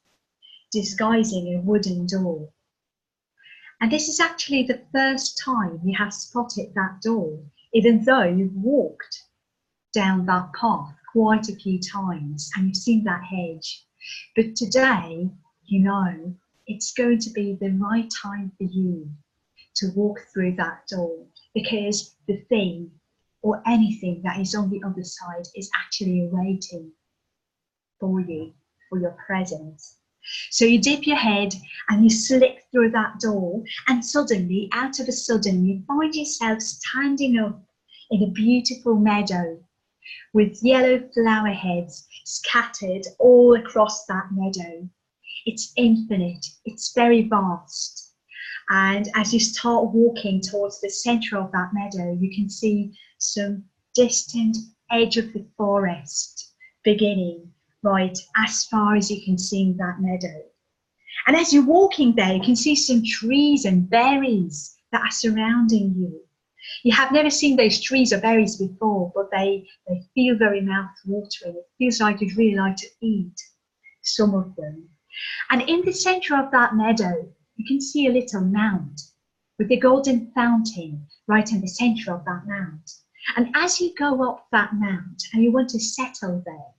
disguising a wooden door. And this is actually the first time you have spotted that door, even though you've walked down that path quite a few times and you've seen that hedge. But today, you know, it's going to be the right time for you to walk through that door, because the thing or anything that is on the other side is actually waiting for you, for your presence. So you dip your head and you slip through that door, and suddenly, out of a sudden, you find yourself standing up in a beautiful meadow with yellow flower heads scattered all across that meadow. It's infinite, it's very vast. And as you start walking towards the center of that meadow, you can see some distant edge of the forest beginning right as far as you can see in that meadow. And as you're walking there, you can see some trees and berries that are surrounding you. You have never seen those trees or berries before, but they feel very mouth-watering. It feels like you'd really like to eat some of them. And in the center of that meadow, you can see a little mound with a golden fountain right in the center of that mound. And as you go up that mound and you want to settle there,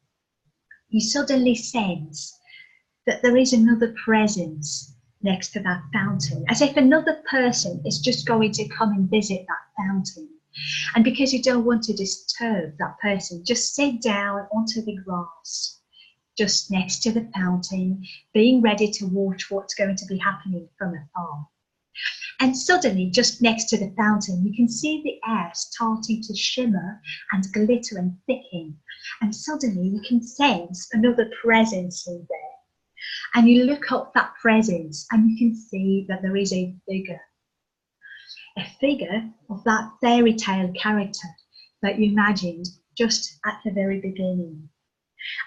you suddenly sense that there is another presence next to that fountain, as if another person is just going to come and visit that fountain. And because you don't want to disturb that person, just sit down onto the grass, just next to the fountain, being ready to watch what's going to be happening from afar. And suddenly, just next to the fountain, you can see the air starting to shimmer and glitter and thicken. And suddenly you can sense another presence in there. And you look up that presence and you can see that there is a figure of that fairy tale character that you imagined just at the very beginning.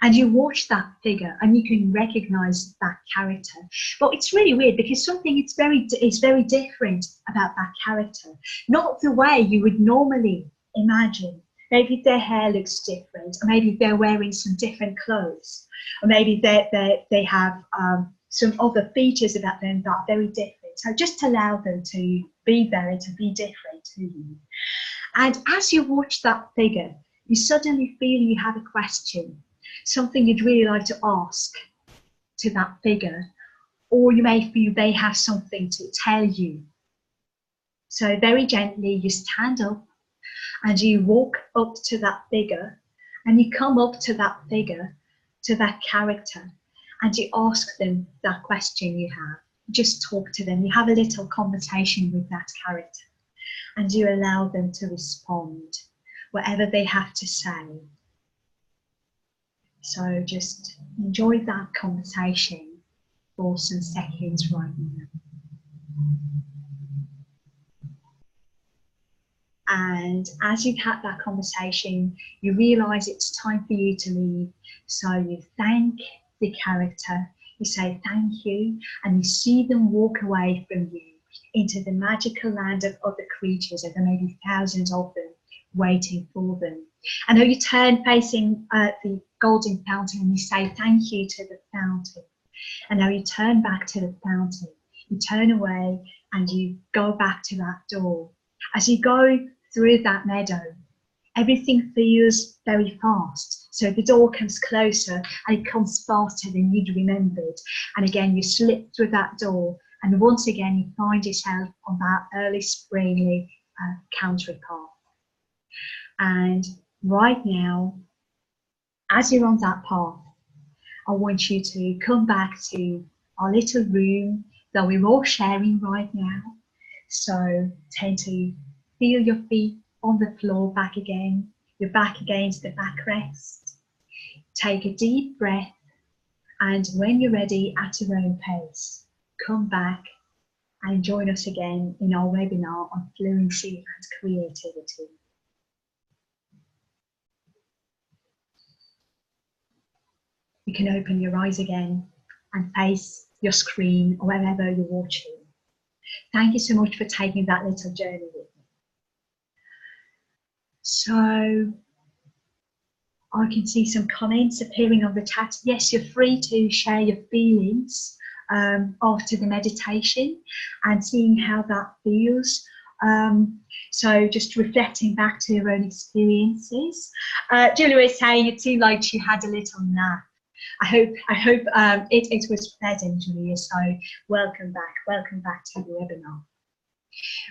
And you watch that figure and you can recognize that character. But it's really weird because something is very different about that character. Not the way you would normally imagine. Maybe their hair looks different, or maybe they're wearing some different clothes, or maybe they have some other features about them that are very different. So just allow them to be there and to be different to you. And as you watch that figure, you suddenly feel you have a question, something you'd really like to ask to that figure, or you may feel they have something to tell you. So very gently you stand up and you walk up to that figure, and you come up to that figure, to that character, and you ask them that question you have. Just talk to them. You have a little conversation with that character, and you allow them to respond, whatever they have to say. So just enjoy that conversation for some seconds right now. And as you've had that conversation, you realise it's time for you to leave. So you thank the character, you say thank you, and you see them walk away from you into the magical land of other creatures, and there may be thousands of them waiting for them. And now you turn facing the golden fountain and you say thank you to the fountain. And now you turn back to the fountain. You turn away and you go back to that door. As you go through that meadow, everything feels very fast. So the door comes closer and it comes faster than you'd remembered. And again, you slip through that door, and once again, you find yourself on that early springly country path. And right now, as you're on that path, I want you to come back to our little room that we're all sharing right now. So tend to feel your feet on the floor back again, your back against the backrest. Take a deep breath, and when you're ready at your own pace, come back and join us again in our webinar on fluency and creativity. You can open your eyes again and face your screen or wherever you're watching. Thank you so much for taking that little journey with me. So I can see some comments appearing on the chat. Yes, you're free to share your feelings after the meditation and seeing how that feels. So just reflecting back to your own experiences. Julia was saying it seemed like she had a little nap. I hope it was pleasant, Julia. So welcome back to the webinar.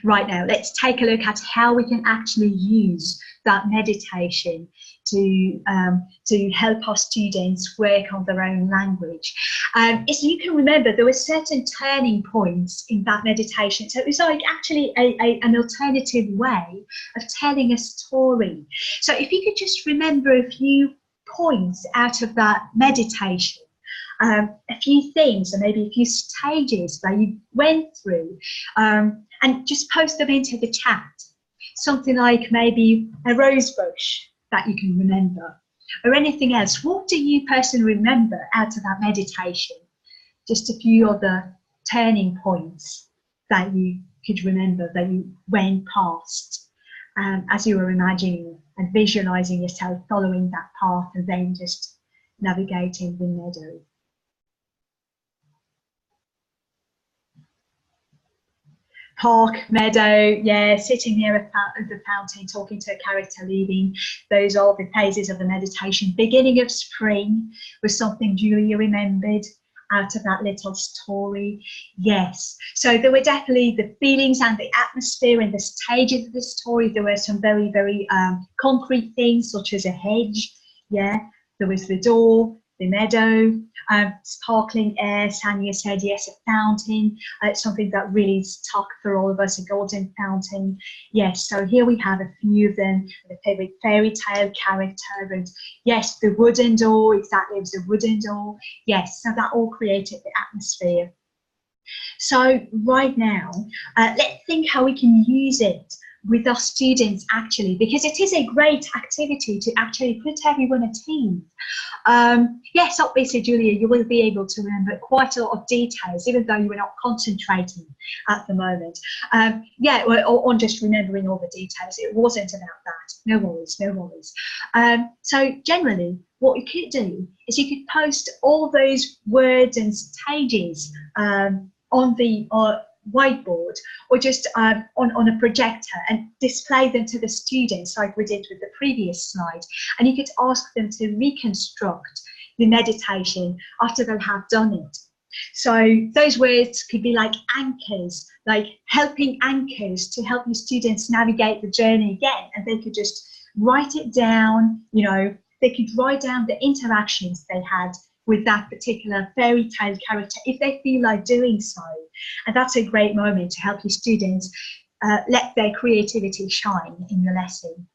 Right now, let's take a look at how we can actually use that meditation to help our students work on their own language. As you can remember, there were certain turning points in that meditation. So it was like actually an alternative way of telling a story. So if you could just remember a few points out of that meditation, a few things, or maybe a few stages that you went through, and just post them into the chat. Something like maybe a rose bush that you can remember, or anything else. What do you personally remember out of that meditation? Just a few other turning points that you could remember that you went past as you were imagining and visualizing yourself following that path and then just navigating the meadow. Park, meadow, yeah, sitting near the fountain, talking to a character, leaving. Those are the phases of the meditation. Beginning of spring was something Julia remembered, out of that little story? Yes. So there were definitely the feelings and the atmosphere and the stages of the story. There were some very, very concrete things, such as a hedge. Yeah. There was the door, the meadow, sparkling air. Sanya said, yes, a fountain, something that really stuck for all of us, a golden fountain. Yes, so here we have a few of them, the favorite fairy tale character, and yes, the wooden door, exactly, it was a wooden door. Yes, so that all created the atmosphere. So right now, let's think how we can use it with our students actually, because it is a great activity to actually put everyone at ease. Yes, obviously, Julia, you will be able to remember quite a lot of details, even though you were not concentrating at the moment. Yeah, on just remembering all the details. It wasn't about that. No worries, no worries. So generally, what you could do is you could post all those words and stages on the whiteboard, or just on a projector, and display them to the students like we did with the previous slide. And you could ask them to reconstruct the meditation after they have done it. So those words could be like anchors, like helping anchors to help your students navigate the journey again. And they could just write it down, you know, they could write down the interactions they had with that particular fairy tale character if they feel like doing so. And that's a great moment to help your students let their creativity shine in your lesson.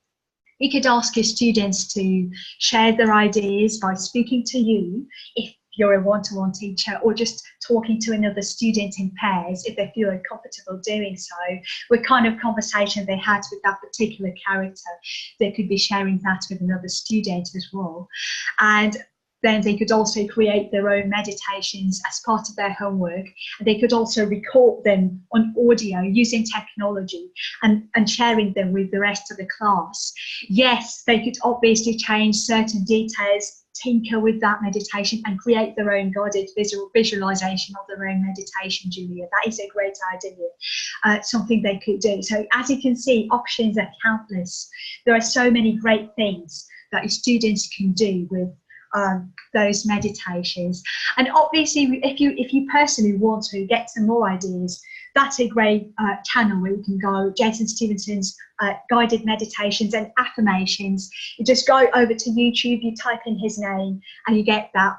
You could ask your students to share their ideas by speaking to you if you're a one-to-one teacher, or just talking to another student in pairs if they feel comfortable doing so. What kind of conversation they had with that particular character, they could be sharing that with another student as well. And then they could also create their own meditations as part of their homework. And they could also record them on audio using technology and sharing them with the rest of the class. Yes, they could obviously change certain details, tinker with that meditation, and create their own guided visualization of their own meditation, Julia. That is a great idea, something they could do. So as you can see, options are countless. There are so many great things that your students can do with those meditations. And obviously, if you personally want to get some more ideas, that's a great channel where you can go, Jason Stevenson's guided meditations and affirmations. You just go over to YouTube, you type in his name, and you get that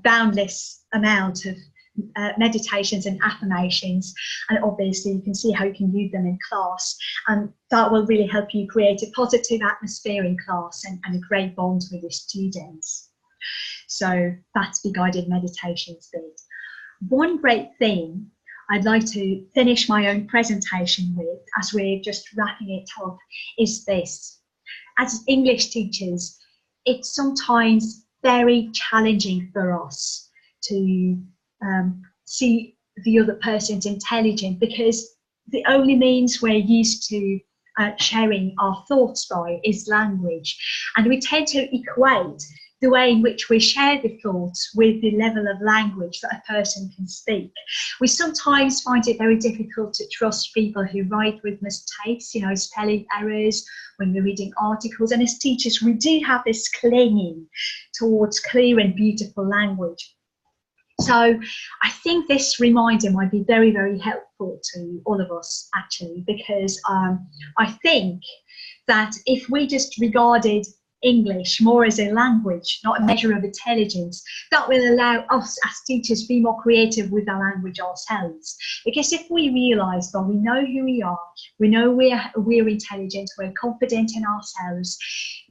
boundless amount of meditations and affirmations. And obviously you can see how you can use them in class, and that will really help you create a positive atmosphere in class and a great bond with your students. So that's the guided meditations bit. One great thing I'd like to finish my own presentation with, as we're just wrapping it up, is this. As English teachers, it's sometimes very challenging for us to see the other person's intelligence, because the only means we're used to sharing our thoughts by is language, and we tend to equate the way in which we share the thoughts with the level of language that a person can speak. We sometimes find it very difficult to trust people who write with mistakes, you know, spelling errors when we're reading articles, and as teachers we do have this clinging towards clear and beautiful language. So I think this reminder might be very, very helpful to all of us, actually, because I think that if we just regarded English more as a language, not a measure of intelligence, that will allow us as teachers to be more creative with our language ourselves. Because if we realise that we know who we are, we know we're intelligent, we're confident in ourselves,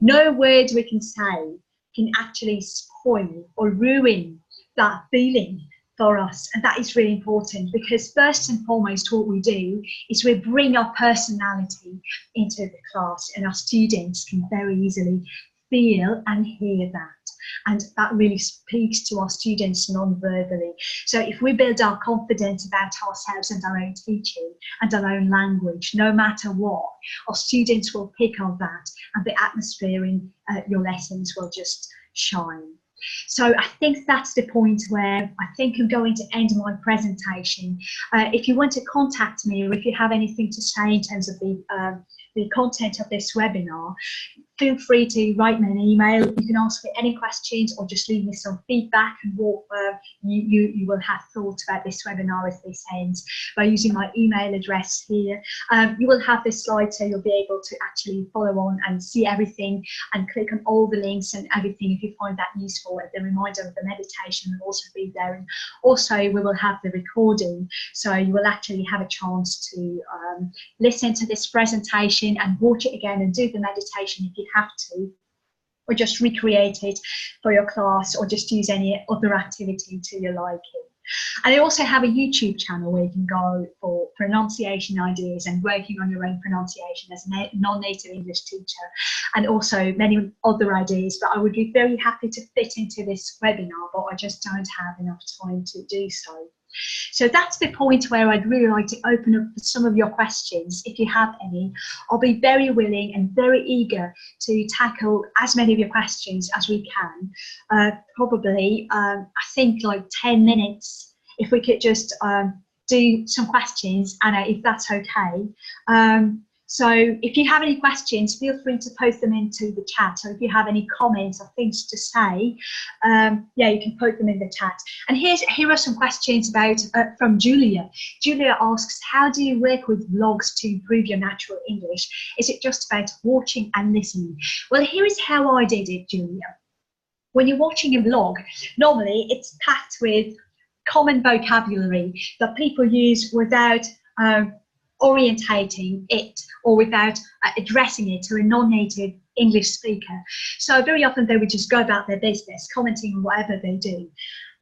no word we can say can actually spoil or ruin that feeling for us. And that is really important, because first and foremost what we do is we bring our personality into the class, and our students can very easily feel and hear that, and that really speaks to our students non-verbally. So if we build our confidence about ourselves and our own teaching and our own language, no matter what, our students will pick on that, and the atmosphere in your lessons will just shine. So I think that's the point where I think I'm going to end my presentation. If you want to contact me, or if you have anything to say in terms of the content of this webinar, feel free to write me an email. You can ask me any questions or just leave me some feedback and what you will have thought about this webinar as this ends by using my email address here. You will have this slide, so you'll be able to actually follow on and see everything and click on all the links and everything if you find that useful. And the reminder of the meditation will also be there. And also we will have the recording, so you will actually have a chance to listen to this presentation and watch it again and do the meditation if you have to, or just recreate it for your class, or just use any other activity to your liking. And I also have a YouTube channel where you can go for pronunciation ideas and working on your own pronunciation as a non-native English teacher, and also many other ideas that I would be very happy to fit into this webinar, but I just don't have enough time to do so. So that's the point where I'd really like to open up for some of your questions. If you have any, I'll be very willing and very eager to tackle as many of your questions as we can. Probably, I think like 10 minutes, if we could just do some questions, Anna, if that's okay. So if you have any questions, feel free to post them into the chat. So if you have any comments or things to say, yeah, you can put them in the chat. And here are some questions about from Julia. Julia asks, how do you work with vlogs to improve your natural English? Is it just about watching and listening? Well, here is how I did it, Julia. When you're watching a vlog, normally it's packed with common vocabulary that people use without orientating it or without addressing it to a non-native English speaker. So very often they would just go about their business, commenting on whatever they do.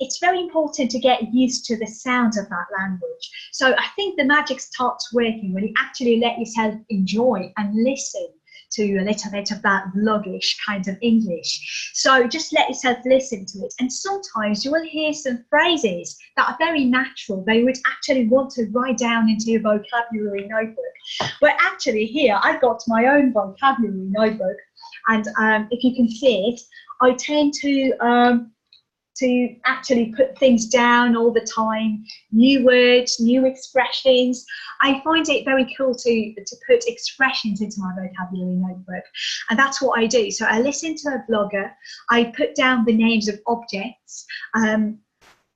It's very important to get used to the sounds of that language. So I think the magic starts working when you actually let yourself enjoy and listen to a little bit of that vlogish kind of English. So just let yourself listen to it. And sometimes you will hear some phrases that are very natural. They would actually want to write down into your vocabulary notebook. But actually here, I've got my own vocabulary notebook. And if you can see it, I tend to actually put things down all the time, new words, new expressions. I find it very cool to put expressions into my vocabulary notebook, and that's what I do. So I listen to a blogger, I put down the names of objects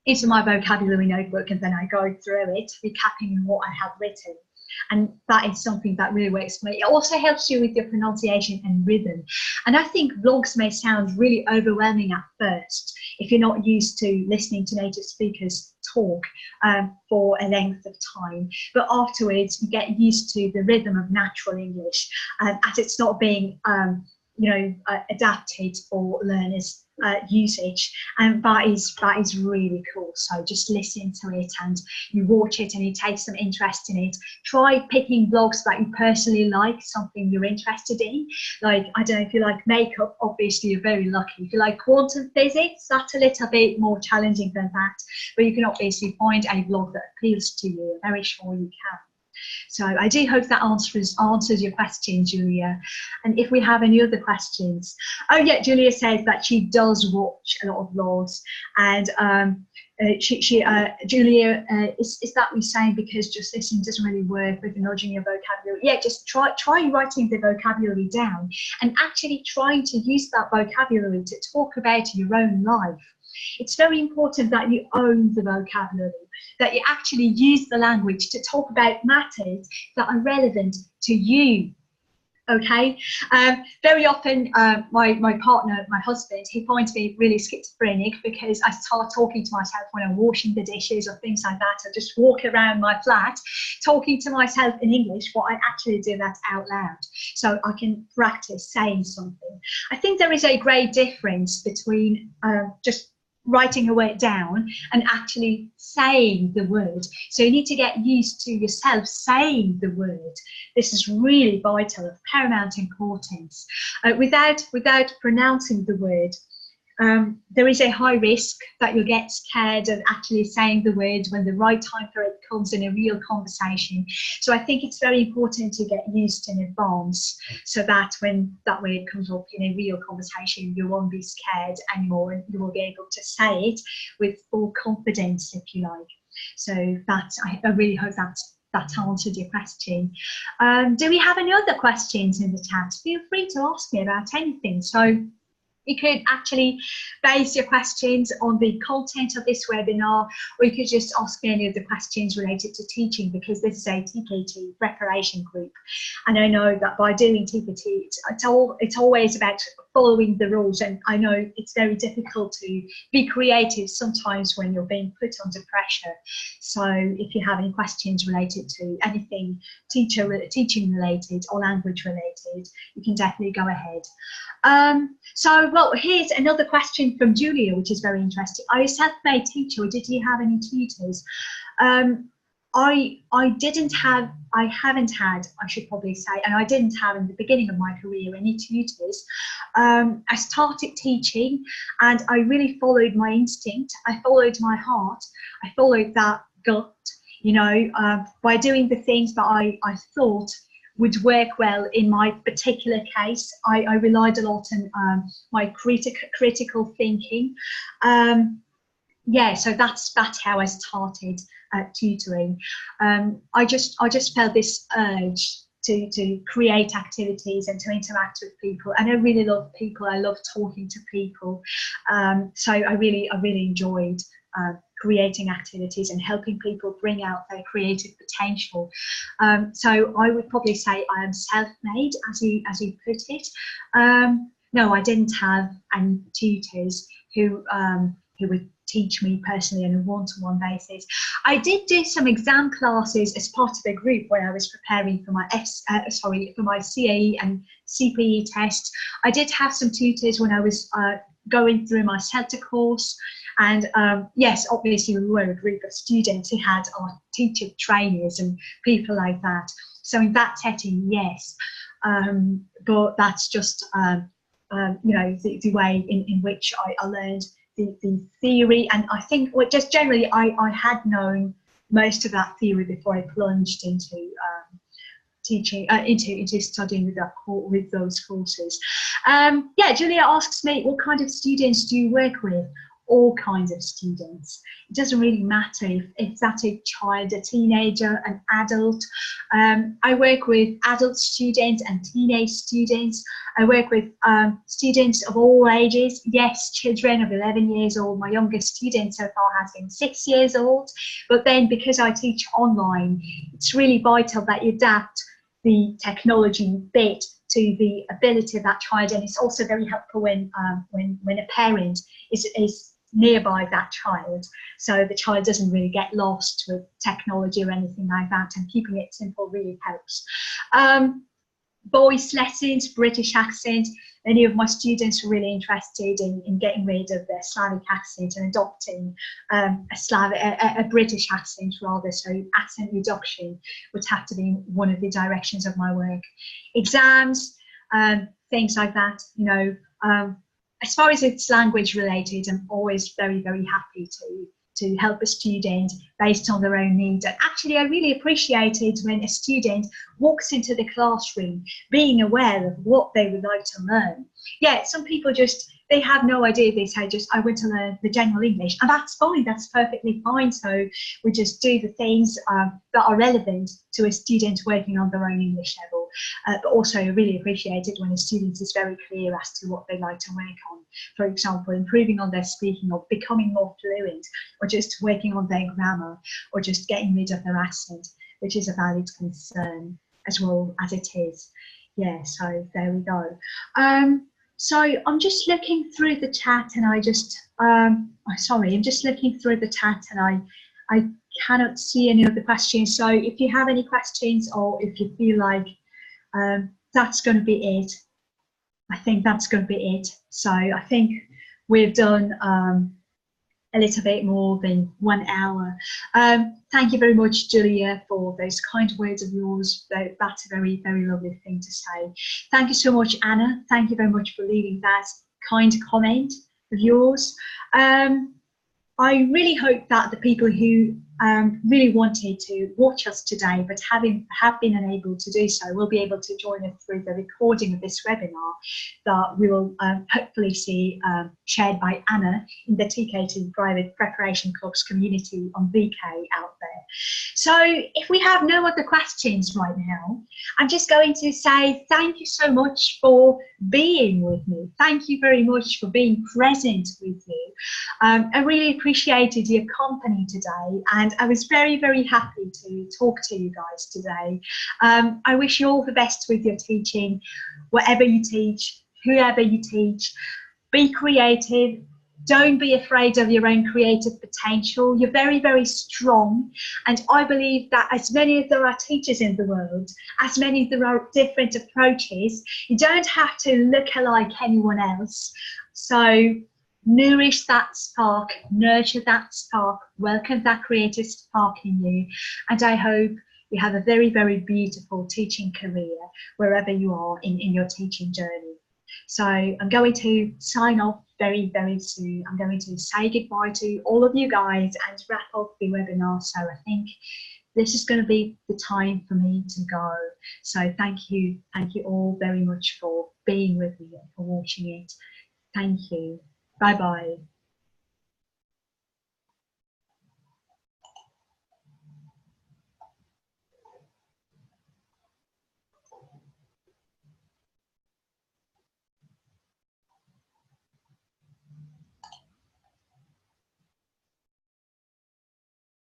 into my vocabulary notebook, and then I go through it, recapping what I have written. And that is something that really works for me. It also helps you with your pronunciation and rhythm. And I think vlogs may sound really overwhelming at first if you're not used to listening to native speakers talk for a length of time. But afterwards, you get used to the rhythm of natural English, as it's not being adapted for learners' usage, and that is really cool. So just listen to it and you watch it and you take some interest in it. Try picking vlogs that you personally like, something you're interested in. Like, I don't know, if you like makeup, obviously you're very lucky. If you like quantum physics, that's a little bit more challenging than that, but you can obviously find a vlog that appeals to you. I'm very sure you can. So I do hope that answers your question, Julia. And if we have any other questions. Oh yeah, Julia says that she does watch a lot of vlogs, and Julia, is that we saying because just listening doesn't really work with nudging your vocabulary? Yeah, just try writing the vocabulary down and actually trying to use that vocabulary to talk about your own life. It's very important that you own the vocabulary, that you actually use the language to talk about matters that are relevant to you. Okay, very often my partner, my husband, he finds me really schizophrenic because I start talking to myself when I'm washing the dishes or things like that. I just walk around my flat talking to myself in English, but I actually do that out loud so I can practice saying something. I think there is a great difference between just writing a word down and actually saying the word. So you need to get used to yourself saying the word. This is really vital, of paramount importance. Without pronouncing the word, there is a high risk that you'll get scared of actually saying the word when the right time for it comes in a real conversation. So I think it's very important to get used in advance so that when that word comes up in a real conversation, you won't be scared anymore and you will be able to say it with full confidence, if you like. So I really hope that that answered your question. Do we have any other questions in the chat? Feel free to ask me about anything. So you could actually base your questions on the content of this webinar, or you could just ask me any of the questions related to teaching, because this is a TPT preparation group. And I know that by doing TPT, it's always about following the rules. And I know it's very difficult to be creative sometimes when you're being put under pressure. So if you have any questions related to anything teaching related or language related, you can definitely go ahead. Well, here's another question from Julia, which is very interesting. Are you a self-made teacher, or did you have any tutors? I haven't had, I should probably say, and I didn't have in the beginning of my career any tutors. I started teaching and I really followed my instinct. I followed my heart. I followed that gut, you know, by doing the things that I thought would work well in my particular case. I relied a lot on my critical thinking. Yeah, so that's how I started tutoring. I just felt this urge to create activities and to interact with people, and I really love people. I love talking to people. So I really enjoyed creating activities and helping people bring out their creative potential. So I would probably say I am self-made, as you put it. No, I didn't have any tutors who would teach me personally on a one-to-one basis. I did do some exam classes as part of a group when I was preparing for my for my CAE and CPE tests. I did have some tutors when I was going through my CELTA course. And yes, obviously we were a group of students who had our teacher trainers and people like that. So in that setting, yes, but that's just you know, the way in which I learned the theory. And I think just generally I had known most of that theory before I plunged into teaching, into studying with those courses. Yeah, Julia asks me, what kind of students do you work with? All kinds of students. It doesn't really matter if that's a child, a teenager, an adult. I work with adult students and teenage students. I work with students of all ages. Yes, children of 11 years old. My youngest student so far has been 6 years old. But then because I teach online, it's really vital that you adapt the technology bit to the ability of that child. And it's also very helpful when a parent is nearby that child, so the child doesn't really get lost with technology or anything like that, and keeping it simple really helps. Voice lessons, British accent. Many of my students are really interested in getting rid of their Slavic accent and adopting a British accent rather, so accent reduction would have to be one of the directions of my work. Exams, things like that, you know. As far as it's language related, I'm always very happy to help a student based on their own needs. And actually, I really appreciate it when a student walks into the classroom being aware of what they would like to learn. Yeah, some people they have no idea. They say I want to learn the general English, and that's fine, that's perfectly fine. So we just do the things that are relevant to a student working on their own English level. But also really appreciate it when a student is very clear as to what they like to work on. For example, improving on their speaking or becoming more fluent, or just working on their grammar, or just getting rid of their accent, which is a valid concern as well as it is. Yeah, so there we go. So I'm just looking through the chat, and I'm just looking through the chat, and I cannot see any other questions. So if you have any questions, or if you feel like that's going to be it, I think that's going to be it. So I think we've done a little bit more than 1 hour. Thank you very much, Julia, for those kind words of yours. That's a very lovely thing to say. Thank you so much, Anna. Thank you very much for leaving that kind comment of yours. I really hope that the people who really wanted to watch us today, but have been unable to do so, will be able to join us through the recording of this webinar that we will hopefully see shared by Anna in the TK2 Private Preparation Club's community on VK out there. So if we have no other questions right now, I'm just going to say thank you so much for being with me. Thank you very much for being present with you. I really appreciated your company today, and I was very, very happy to talk to you guys today. I wish you all the best with your teaching, whatever you teach, whoever you teach. Be creative. Don't be afraid of your own creative potential. You're very, very strong. And I believe that as many as there are teachers in the world, as many as there are different approaches, you don't have to look alike anyone else. So nourish that spark, nurture that spark, welcome that creative spark in you. And I hope you have a very, very beautiful teaching career wherever you are in your teaching journey. So I'm going to sign off very, very soon. I'm going to say goodbye to all of you guys and wrap up the webinar. So I think this is going to be the time for me to go. So thank you all very much for being with me and for watching it. Thank you. Bye-bye.